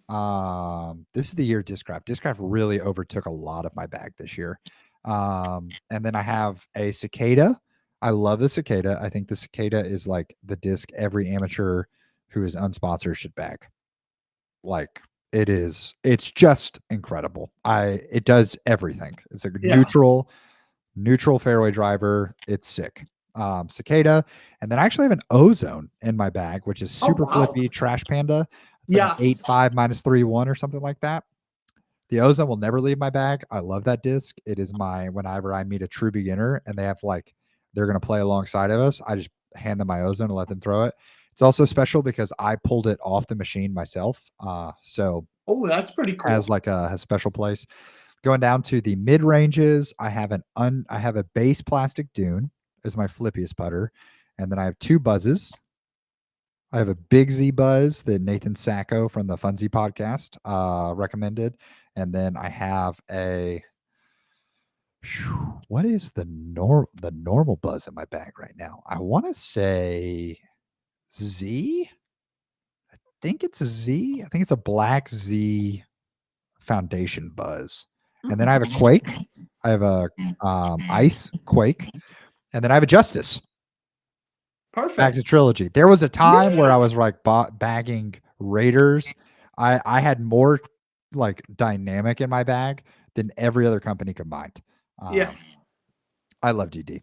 This is the year Discraft. Discraft really overtook a lot of my bag this year. And then I have a cicada. I love the cicada. I think the cicada is like the disc every amateur who is unsponsored should bag. Like it's just incredible. It does everything. It's a Yeah. neutral fairway driver. It's sick. Cicada, and then I actually have an ozone in my bag, which is Oh, super wow. flippy trash panda. It's like an Yes. 8.5 minus 3.1 or something like that. The ozone will never leave my bag. I love that disc. It is my whenever I meet a true beginner and they have like they're gonna play alongside of us, I just hand them my ozone and let them throw it. It's also special because I pulled it off the machine myself. So Oh, that's pretty has cool. like a special place. Going down to the mid ranges, I have a base plastic dune as my flippiest putter, and then I have two buzzes. I have a Big Z buzz that Nathan Sacco from the Funzy podcast recommended, and then I have a what is the normal buzz in my bag right now? I want to say Z. I think it's a Z. I think it's a black Z foundation buzz, and then I have a Mm. Quake. I have a Ice Quake, and then I have a Justice. Back Perfect. to trilogy. There was a time where I Yeah. was like bagging Raiders. I had more like dynamic in my bag than every other company combined. Yeah. Um, I love DD.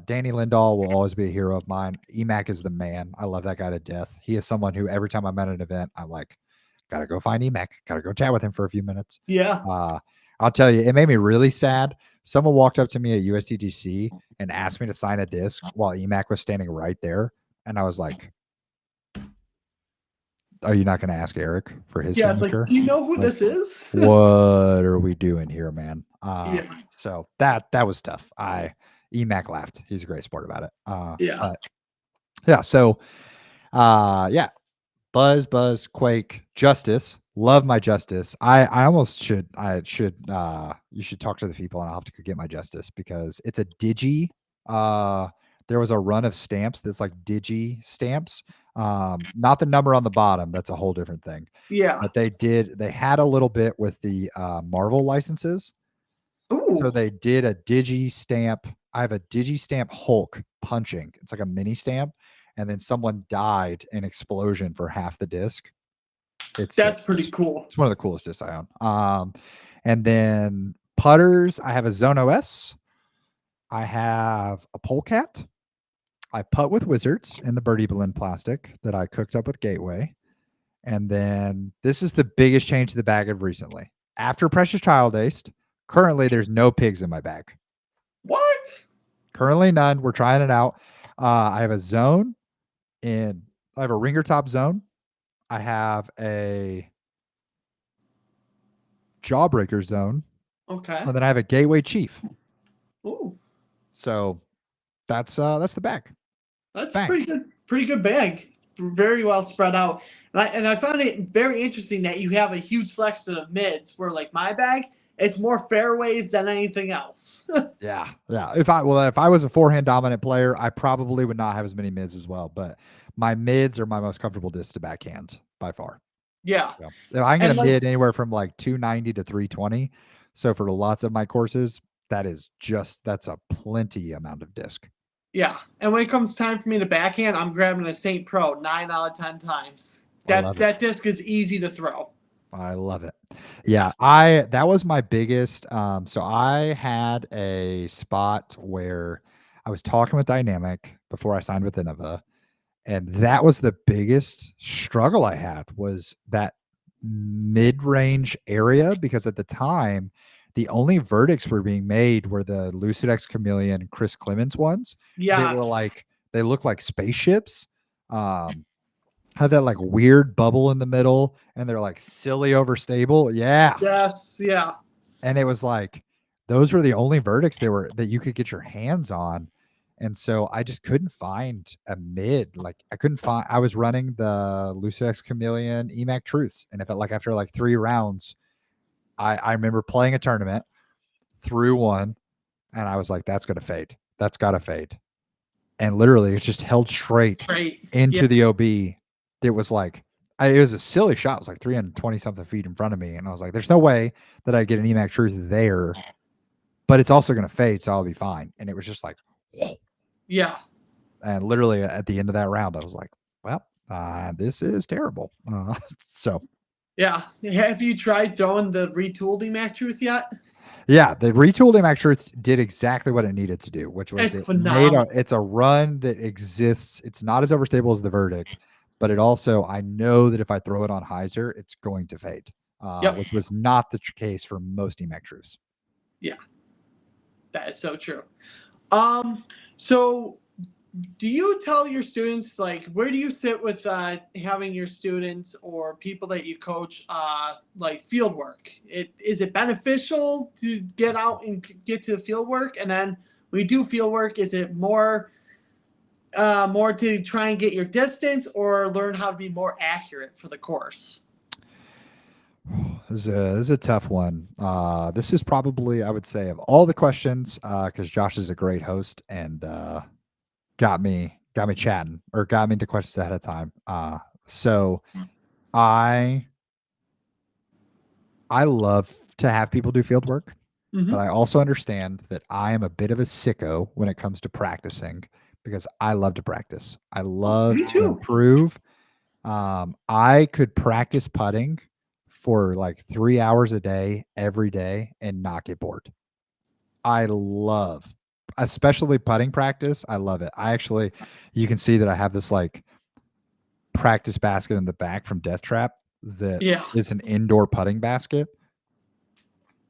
Danny Lindahl will always be a hero of mine. EMAC is the man. I love that guy to death. He is someone who every time I'm at an event, I'm like, gotta go find EMAC. Gotta go chat with him for a few minutes. Yeah. Uh, I'll tell you, it made me really sad. Someone walked up to me at USDGC and asked me to sign a disc while EMAC was standing right there. And I was like, are you not going to ask Eric for his Yeah. It's like, signature? do you know who Like, this is? what are we doing here, man? Yeah. So that was tough. EMAC laughed. He's a great sport about it. Yeah. But yeah, so yeah, Buzz, Quake, Justice. Love my Justice. I almost should you should talk to the people and I'll have to go get my Justice because it's a digi. Uh there was a run of stamps that's like digi stamps. Not the number on the bottom, that's a whole different thing. Yeah. But they had a little bit with the Marvel licenses. So Ooh. they did a digi stamp. I have a digi stamp Hulk punching. It's like a mini stamp, and then someone died in explosion for half the disc. It's sick. That's pretty cool. It's one of the coolest discs I own. And then putters, I have a Zone OS. I have a Polecat. I putt with Wizards in the Birdie Blend plastic that I cooked up with Gateway. And then this is the biggest change to the bag of recently. After Precious Child Aced, currently there's no pigs in my bag. What? Currently none. We're trying it out. I have a zone I have a ringer top zone. I have a jawbreaker zone, Okay. and then I have a gateway chief. Ooh. So that's the bag. That's Bang. pretty good. Pretty good bag. very well spread out. And I found it very interesting that you have a huge selection of mids. Where like my bag, it's more fairways than anything else. Yeah, yeah. If I was a forehand dominant player, I probably would not have as many mids as well. But my mids are my most comfortable disc to backhand by far. Yeah, Yeah. So I can get a and like mid anywhere from like 290 to 320. So for lots of my courses, that's a plenty amount of disc. yeah, and when it comes time for me to backhand, I'm grabbing a Saint Pro 9 out of 10 times. I That love it. that disc is easy to throw. I love it. Yeah. Yeah, I that was my biggest. So I had a spot where I was talking with Dynamic before I signed with Innova, and that was the biggest struggle I had was that mid-range area because at the time the only verdicts were being made were the Lucid X Chameleon Chris Clemens ones. They Yeah. were like they looked like spaceships. Had that like weird bubble in the middle and they're like silly overstable. Yeah. Yes. Yeah. And it was like those were the only verdicts that you could get your hands on. And so I just couldn't find a mid. Like I was running the Lucid X Chameleon EMAC Truths. And if it like after like 3 rounds, I remember playing a tournament through one and I was like, that's gonna fade. That's gotta fade. And literally it's just held straight Great. Yeah. into the OB. It was like it was a silly shot. It was like 320 something feet in front of me. And I was like, there's no way that I get an EMAC Truth there, but it's also going to fade. So I'll be fine. And it was just like, whoa. Yeah. And literally at the end of that round, I was like, well, this is terrible. So Yeah. Have you tried throwing the retooled Mac Truth yet? yeah, the retooled EMAC Truth did exactly what it needed to do, which was It's phenomenal. it's a run that exists. It's not as overstable as the verdict, but it also, I know that if I throw it on hyzer, it's going to fade, Yep. which was not the case for most EMAC Truths. Yeah. That is so true. So do you tell your students, like, where do you sit with having your students or people that you coach like field work? Is it beneficial to get out and get to the field work? And then when you do field work, is it more to try and get your distance or learn how to be more accurate for the course? This is a tough one. This is probably, I would say, of all the questions, because Josh is a great host and got me chatting or got me the questions ahead of time. So I love to have people do field work, but I also understand that I am a bit of a sicko when it comes to practicing because I love to practice. I love to improve. I could practice putting for like 3 hours a day, every day, and not get bored. I love, especially putting practice. I love it. You can see that I have this like practice basket in the back from Death Trap that is an indoor putting basket.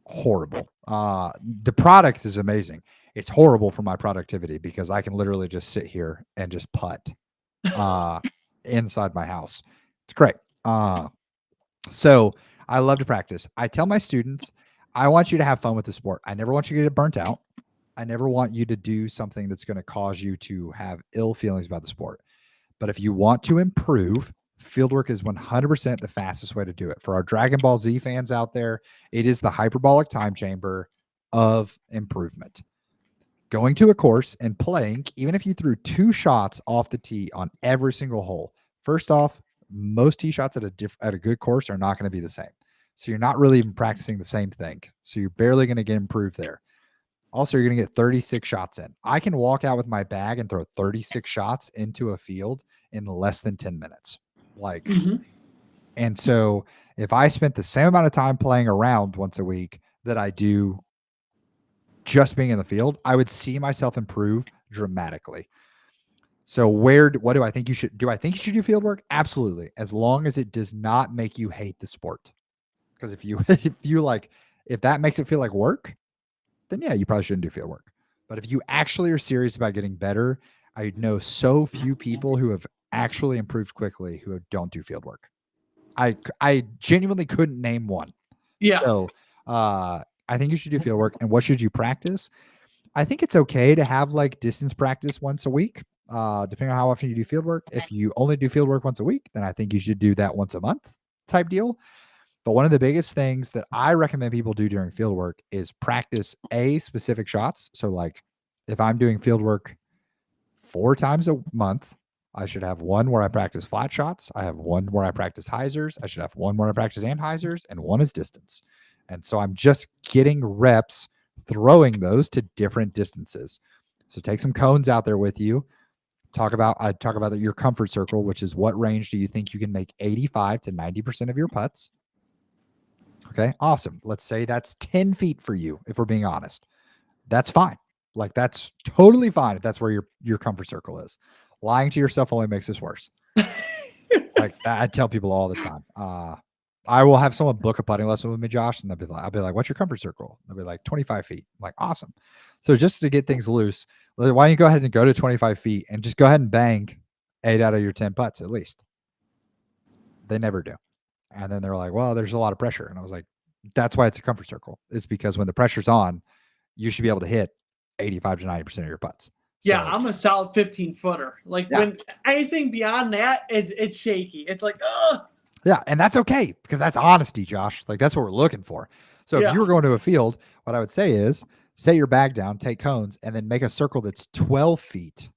Horrible. The product is amazing. It's horrible for my productivity because I can literally just sit here and just putt inside my house. It's great. So I love to practice. I tell my students, I want you to have fun with the sport. I never want you to get burnt out. I never want you to do something that's going to cause you to have ill feelings about the sport. But if you want to improve, fieldwork is 100% the fastest way to do it. For our Dragon Ball Z fans out there, it is the hyperbolic time chamber of improvement. Going to a course and playing, even if you threw 2 shots off the tee on every single hole, first off, most tee shots at a good course are not going to be the same. So you're not really even practicing the same thing. So you're barely going to get improved there. Also, you're going to get 36 shots in. I can walk out with my bag and throw 36 shots into a field in less than 10 minutes. Like, and so if I spent the same amount of time playing around once a week that I do just being in the field, I would see myself improve dramatically. So what do I think you should do? I think you should do field work? Absolutely. As long as it does not make you hate the sport. Because if that makes it feel like work, then yeah, you probably shouldn't do field work. But if you actually are serious about getting better, I know so few people who have actually improved quickly who don't do field work. I genuinely couldn't name one. Yeah. So I think you should do field work. And what should you practice? I think it's okay to have like distance practice once a week. depending on how often you do field work. If you only do field work once a week, then I think you should do that once a month type deal. But one of the biggest things that I recommend people do during field work is practice specific shots. So like if I'm doing field work 4 times a month, I should have one where I practice flat shots. I have one where I practice hyzers. I should have one where I practice anhyzers, and one is distance. And so I'm just getting reps throwing those to different distances. So take some cones out there with you. I talk about your comfort circle, which is what range do you think you can make 85 to 90% of your putts? Okay, awesome. Let's say that's 10 feet for you, if we're being honest. That's fine. Like that's totally fine if that's where your comfort circle is. Lying to yourself only makes this worse. Like I tell people all the time. I will have someone book a putting lesson with me, Josh, and I'll be like, "What's your comfort circle?" They'll be like, 25 feet. I'm like, awesome. So just to get things loose, why don't you go ahead and go to 25 feet and just go ahead and bang 8 out of your 10 putts at least. They never do. And then they're like, "Well, there's a lot of pressure." And I was like, "That's why it's a comfort circle. It's because when the pressure's on, you should be able to hit 85 to 90% of your putts." Yeah, I'm a solid 15 footer. Like when anything beyond that it's shaky. It's like, ugh. Yeah, and that's okay because that's honesty, Josh. Like that's what we're looking for. So if you were going to a field, what I would say is set your bag down, take cones, and then make a circle that's 12 feet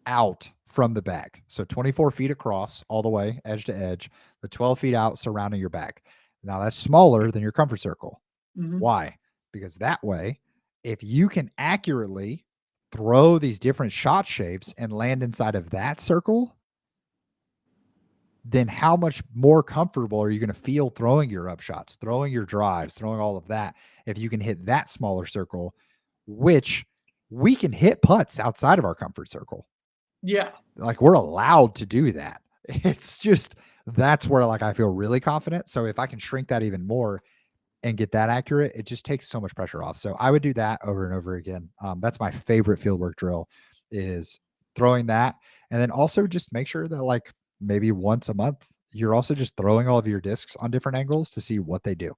out from the bag. So 24 feet across all the way, edge to edge, the 12 feet out surrounding your bag. Now that's smaller than your comfort circle. Mm-hmm. Why? Because that way, if you can accurately throw these different shot shapes and land inside of that circle, then how much more comfortable are you going to feel throwing your up shots, throwing your drives, throwing all of that if you can hit that smaller circle, which we can hit putts outside of our comfort circle. Yeah. Like we're allowed to do that. It's just that's where like I feel really confident. So if I can shrink that even more and get that accurate, it just takes so much pressure off. So I would do that over and over again. That's my favorite fieldwork drill is throwing that. And then also just make sure that like maybe once a month, you're also just throwing all of your discs on different angles to see what they do.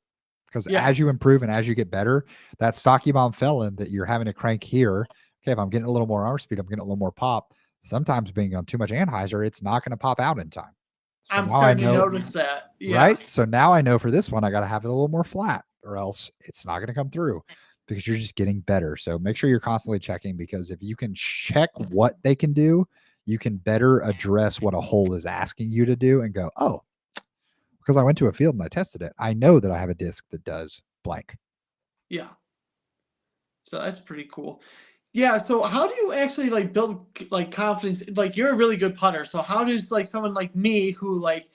Because as you improve and as you get better, that stocky bomb felon that you're having to crank here. Okay, if I'm getting a little more arm speed, I'm getting a little more pop. Sometimes being on too much anhyzer, it's not going to pop out in time. So I'm starting to notice that. Yeah. Right? So now I know for this one, I got to have it a little more flat or else it's not going to come through because you're just getting better. So make sure you're constantly checking because if you can check what they can do, you can better address what a hole is asking you to do and go, oh, because I went to a field and I tested it. I know that I have a disc that does blank. Yeah. So that's pretty cool. Yeah. So how do you actually like build like confidence? Like you're a really good putter. So how does like someone like me who like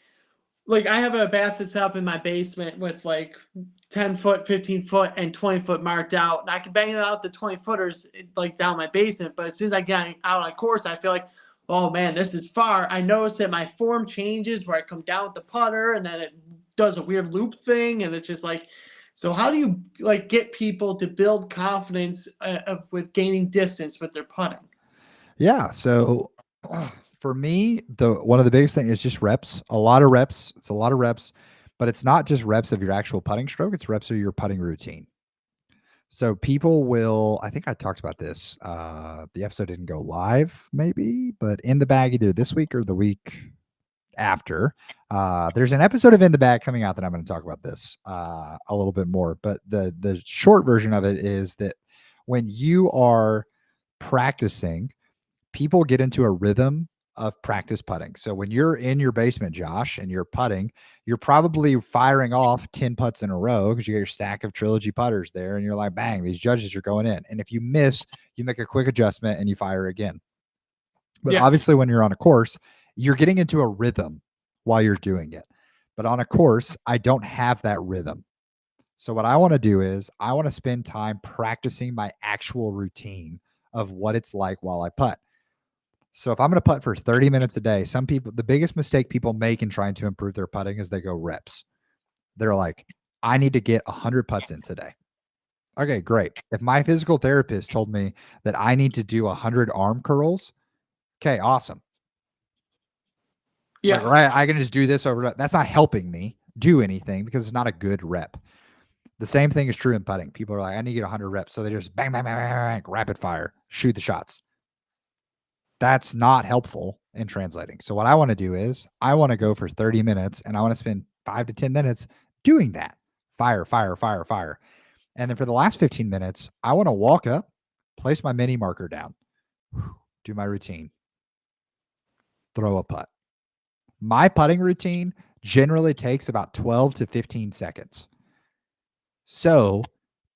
I have a basket set up in my basement with like 10 foot, 15 foot, and 20 foot marked out. And I can bang it out the 20 footers like down my basement. But as soon as I get out on course, I feel like, oh man, this is far. I notice that my form changes where I come down with the putter and then it does a weird loop thing. And it's just like, so how do you like get people to build confidence with gaining distance with their putting? Yeah. So for me, one of the biggest things is just reps. A lot of reps. It's a lot of reps, but it's not just reps of your actual putting stroke. It's reps of your putting routine. So people will, I think I talked about this. The episode didn't go live maybe, but in the bag either this week or the week after, there's an episode of In the Bag coming out that I'm going to talk about this a little bit more. But the short version of it is that when you are practicing, people get into a rhythm of practice putting. So when you're in your basement, Josh, and you're putting, you're probably firing off 10 putts in a row because you got your stack of trilogy putters there and you're like, bang, these judges are going in. And if you miss, you make a quick adjustment and you fire again. But obviously when you're on a course, you're getting into a rhythm while you're doing it. But on a course, I don't have that rhythm. So what I want to do is I want to spend time practicing my actual routine of what it's like while I putt. So if I'm going to putt for 30 minutes a day, some people, the biggest mistake people make in trying to improve their putting is they go reps. They're like, I need to get 100 putts in today. Okay, great. If my physical therapist told me that I need to do 100 arm curls, okay, awesome. Yeah. Like, right, I can just do this over. That's not helping me do anything because it's not a good rep. The same thing is true in putting. People are like, I need to get 100 reps. So they just bang, bang, bang, bang, bang, rapid fire, shoot the shots. that's not helpful in translating. So what I want to do is I want to go for 30 minutes and I want to spend 5 to 10 minutes doing that. Fire, fire, fire, fire. And then for the last 15 minutes, I want to walk up, place my mini marker down, do my routine, throw a putt. My putting routine generally takes about 12 to 15 seconds. So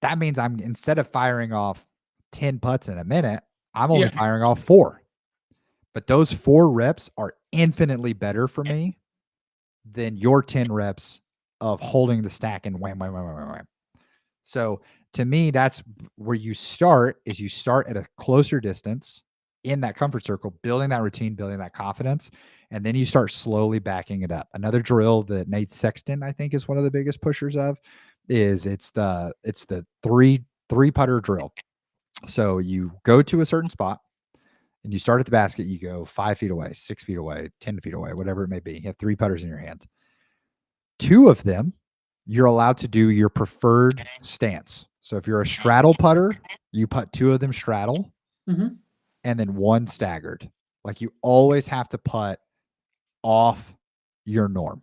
that means I'm, instead of firing off 10 putts in a minute, I'm only firing off 4. But those 4 reps are infinitely better for me than your 10 reps of holding the stack and wham, wham, wham, wham, wham. So to me, that's where you start, is you start at a closer distance in that comfort circle, building that routine, building that confidence, and then you start slowly backing it up. Another drill that Nate Sexton, I think, is one of the biggest pushers of, is it's the three putter drill. So you go to a certain spot and you start at the basket, you go 5 feet away, 6 feet away, 10 feet away, whatever it may be. You have 3 putters in your hand. 2 of them, you're allowed to do your preferred stance. So if you're a straddle putter, you put 2 of them straddle, and then 1 staggered. Like, you always have to putt off your norm.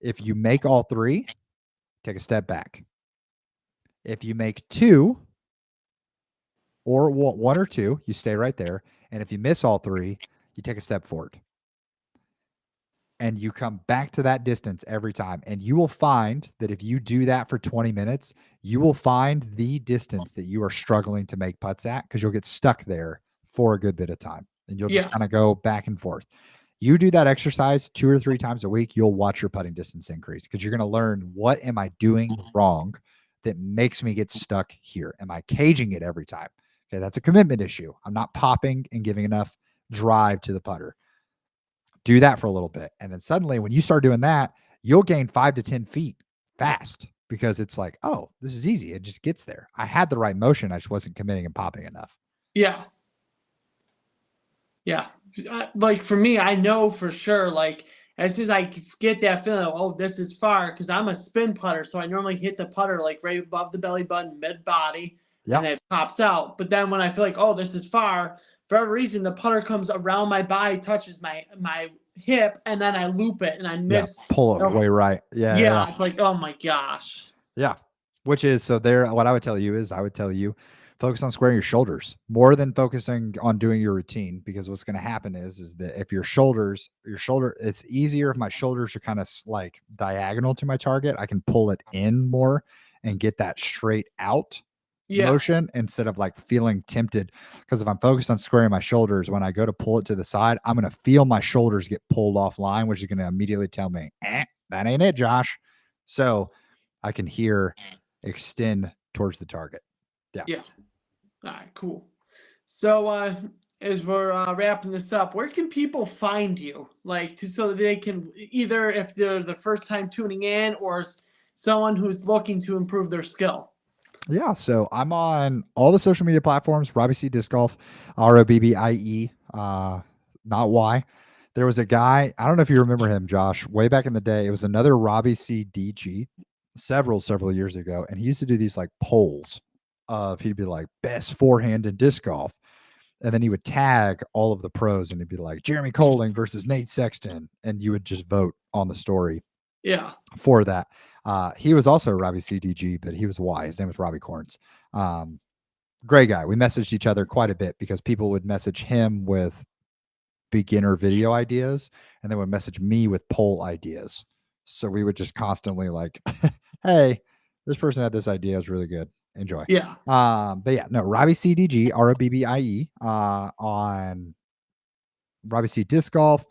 If you make all 3, take a step back. If you make 2 or 1 or 2, you stay right there. And if you miss all 3, you take a step forward. And you come back to that distance every time. And you will find that if you do that for 20 minutes, you will find the distance that you are struggling to make putts at, because you'll get stuck there for a good bit of time. And you'll just kind of go back and forth. You do that exercise 2 or 3 times a week, you'll watch your putting distance increase, because you're going to learn, what am I doing wrong that makes me get stuck here? Am I caging it every time? Okay, that's a commitment issue. I'm not popping and giving enough drive to the putter. Do that for a little bit. And then suddenly, when you start doing that, you'll gain 5 to 10 feet fast, because it's like, oh, this is easy. It just gets there. I had the right motion. I just wasn't committing and popping enough. Yeah. Like, for me, I know for sure, like, as soon as I get that feeling, oh, this is far, because I'm a spin putter. So I normally hit the putter like right above the belly button, mid body, and it pops out. But then when I feel like, oh, this is far, for every reason, the putter comes around my body, touches my hip, and then I loop it and I miss. Pull it way right. Yeah. It's like, oh my gosh. Yeah. Which is, so there, what I would tell you is, I would tell you, focus on squaring your shoulders more than focusing on doing your routine, because what's going to happen is that if your shoulder, it's easier if my shoulders are kind of like diagonal to my target. I can pull it in more and get that straight out motion, instead of like feeling tempted. Because if I'm focused on squaring my shoulders, when I go to pull it to the side, I'm going to feel my shoulders get pulled offline, which is going to immediately tell me, that ain't it, Josh. So I can extend towards the target. Yeah. All right, cool. So as we're wrapping this up, where can people find you? Like, so they can, either if they're the first time tuning in, or someone who's looking to improve their skill. Yeah, so I'm on all the social media platforms, Robbie C Disc Golf, Robbie, not Y. There was a guy, I don't know if you remember him, Josh, way back in the day. It was another Robbie C DG several years ago. And he used to do these like polls of, he'd be like, best forehand in disc golf. And then he would tag all of the pros, and he'd be like, Jeremy Colling versus Nate Sexton. And you would just vote on the story for that. He was also Robbie CDG, but he was Y. His name was Robbie Corns. Great guy. We messaged each other quite a bit, because people would message him with beginner video ideas, and they would message me with poll ideas. So we would just constantly like, hey, this person had this idea. It's really good. Enjoy. But yeah, no, Robbie CDG, ROBBIE, on Robbie C Disc Golf.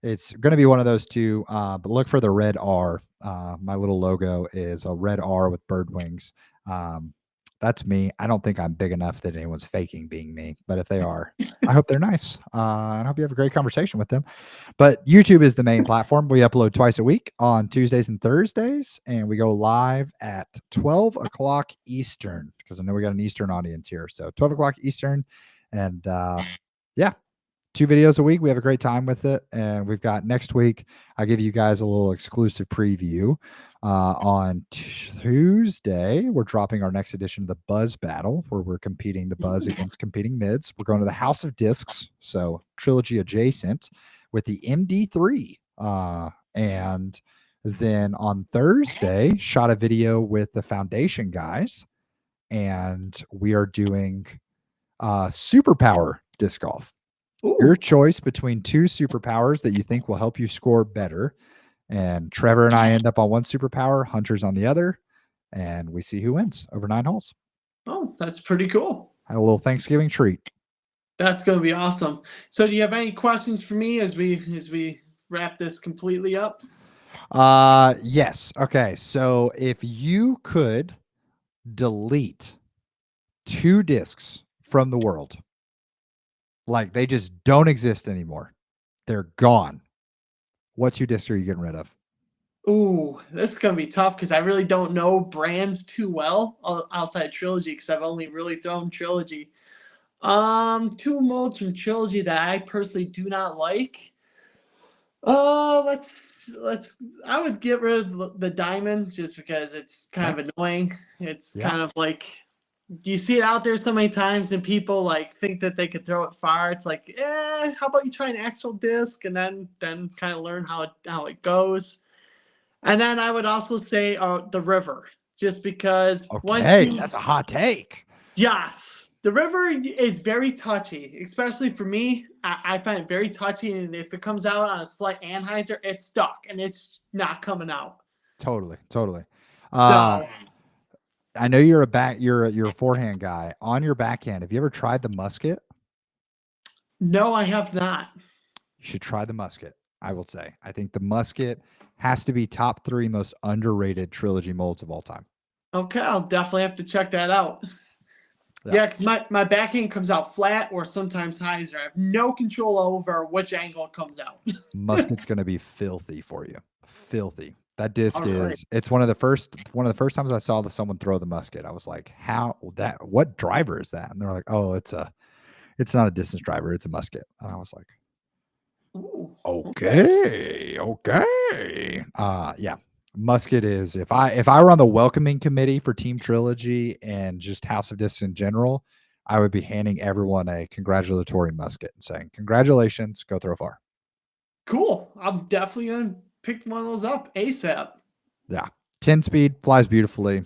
It's going to be one of those 2, but look for the red R. My little logo is a red R with bird wings. That's me. I don't think I'm big enough that anyone's faking being me, but if they are, I hope they're nice. And I hope you have a great conversation with them. But YouTube is the main platform. We upload twice a week on Tuesdays and Thursdays, and we go live at 12 o'clock Eastern, because I know we got an Eastern audience here. So 12 o'clock Eastern. And yeah, 2 videos a week. We have a great time with it. And we've got next week, I'll give you guys a little exclusive preview. On Tuesday, we're dropping our next edition of the Buzz Battle, where we're competing the Buzz against competing mids. We're going to the House of Discs, so trilogy adjacent, with the MD3. And then on Thursday, shot a video with the Foundation guys, and we are doing superpower disc golf. Ooh. Your choice between 2 superpowers that you think will help you score better. And Trevor and I end up on one superpower, Hunter's on the other, and we see who wins over 9 holes. Oh, that's pretty cool. Have a little Thanksgiving treat. That's going to be awesome. So do you have any questions for me as we wrap this completely up? Yes. Okay. So if you could delete 2 discs from the world, like they just don't exist anymore, they're gone, what 2 discs are you getting rid of? Ooh, this is going to be tough because I really don't know brands too well outside Trilogy because I've only really thrown Trilogy. 2 modes from Trilogy that I personally do not like. Let's. I would get rid of the diamond just because it's kind of annoying. It's kind of like, you see it out there so many times, and people like think that they could throw it far. It's like, how about you try an actual disc and then kind of learn how it goes. And then I would also say the river, just because. Okay, that's a hot take. Yes, the river is very touchy, especially for me. I find it very touchy, and if it comes out on a slight anhyzer, it's stuck and it's not coming out. Totally. So, I know you're a forehand guy. On your backhand, have you ever tried the musket? no, I have not. You should try the musket. I will say, I think the musket has to be top 3 most underrated trilogy molds of all time. Okay, I'll definitely have to check that out. Yeah, because my backhand comes out flat or sometimes hyzer. I have no control over which angle it comes out. Musket's going to be filthy for you. Filthy. That disc it's one of the first times I saw someone throw the musket. I was like, what driver is that? And they're like, oh, it's not a distance driver, it's a musket. And I was like, ooh, okay. Yeah. Musket is, if I were on the welcoming committee for Team Trilogy and just House of Discs in general, I would be handing everyone a congratulatory musket and saying, congratulations, go throw far. Cool. I'm definitely going to pick one of those up ASAP. Yeah. 10 speed, flies beautifully.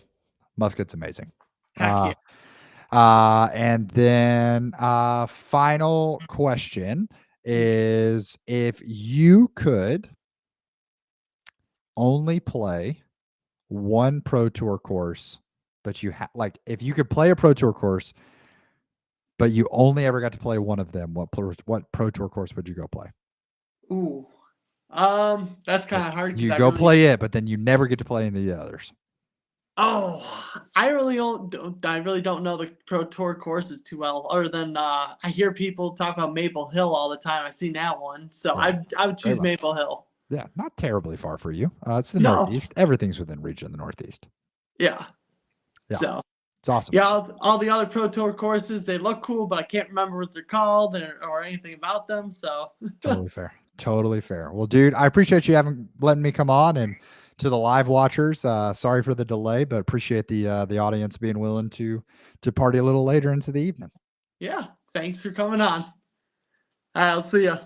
Musket's amazing. Heck yeah. And then final question is, if you could only play one Pro Tour course, but if you could play a Pro Tour course, but you only ever got to play one of them, what Pro Tour course would you go play? Ooh, that's kind of hard. You go play it, but then you never get to play any of the others. Oh, I really don't know the Pro Tour courses too well, other than I hear people talk about Maple Hill all the time. I've seen that one, so I would choose Maple Hill. Yeah, not terribly far for you. It's the Northeast. Everything's within reach in the Northeast. Yeah. So it's awesome. Yeah, all the other Pro Tour courses, they look cool, but I can't remember what they're called or anything about them. So Totally fair. Well, dude, I appreciate you letting me come on, and to the live watchers, sorry for the delay, but appreciate the audience being willing to party a little later into the evening. Yeah, thanks for coming on. All right, I'll see ya.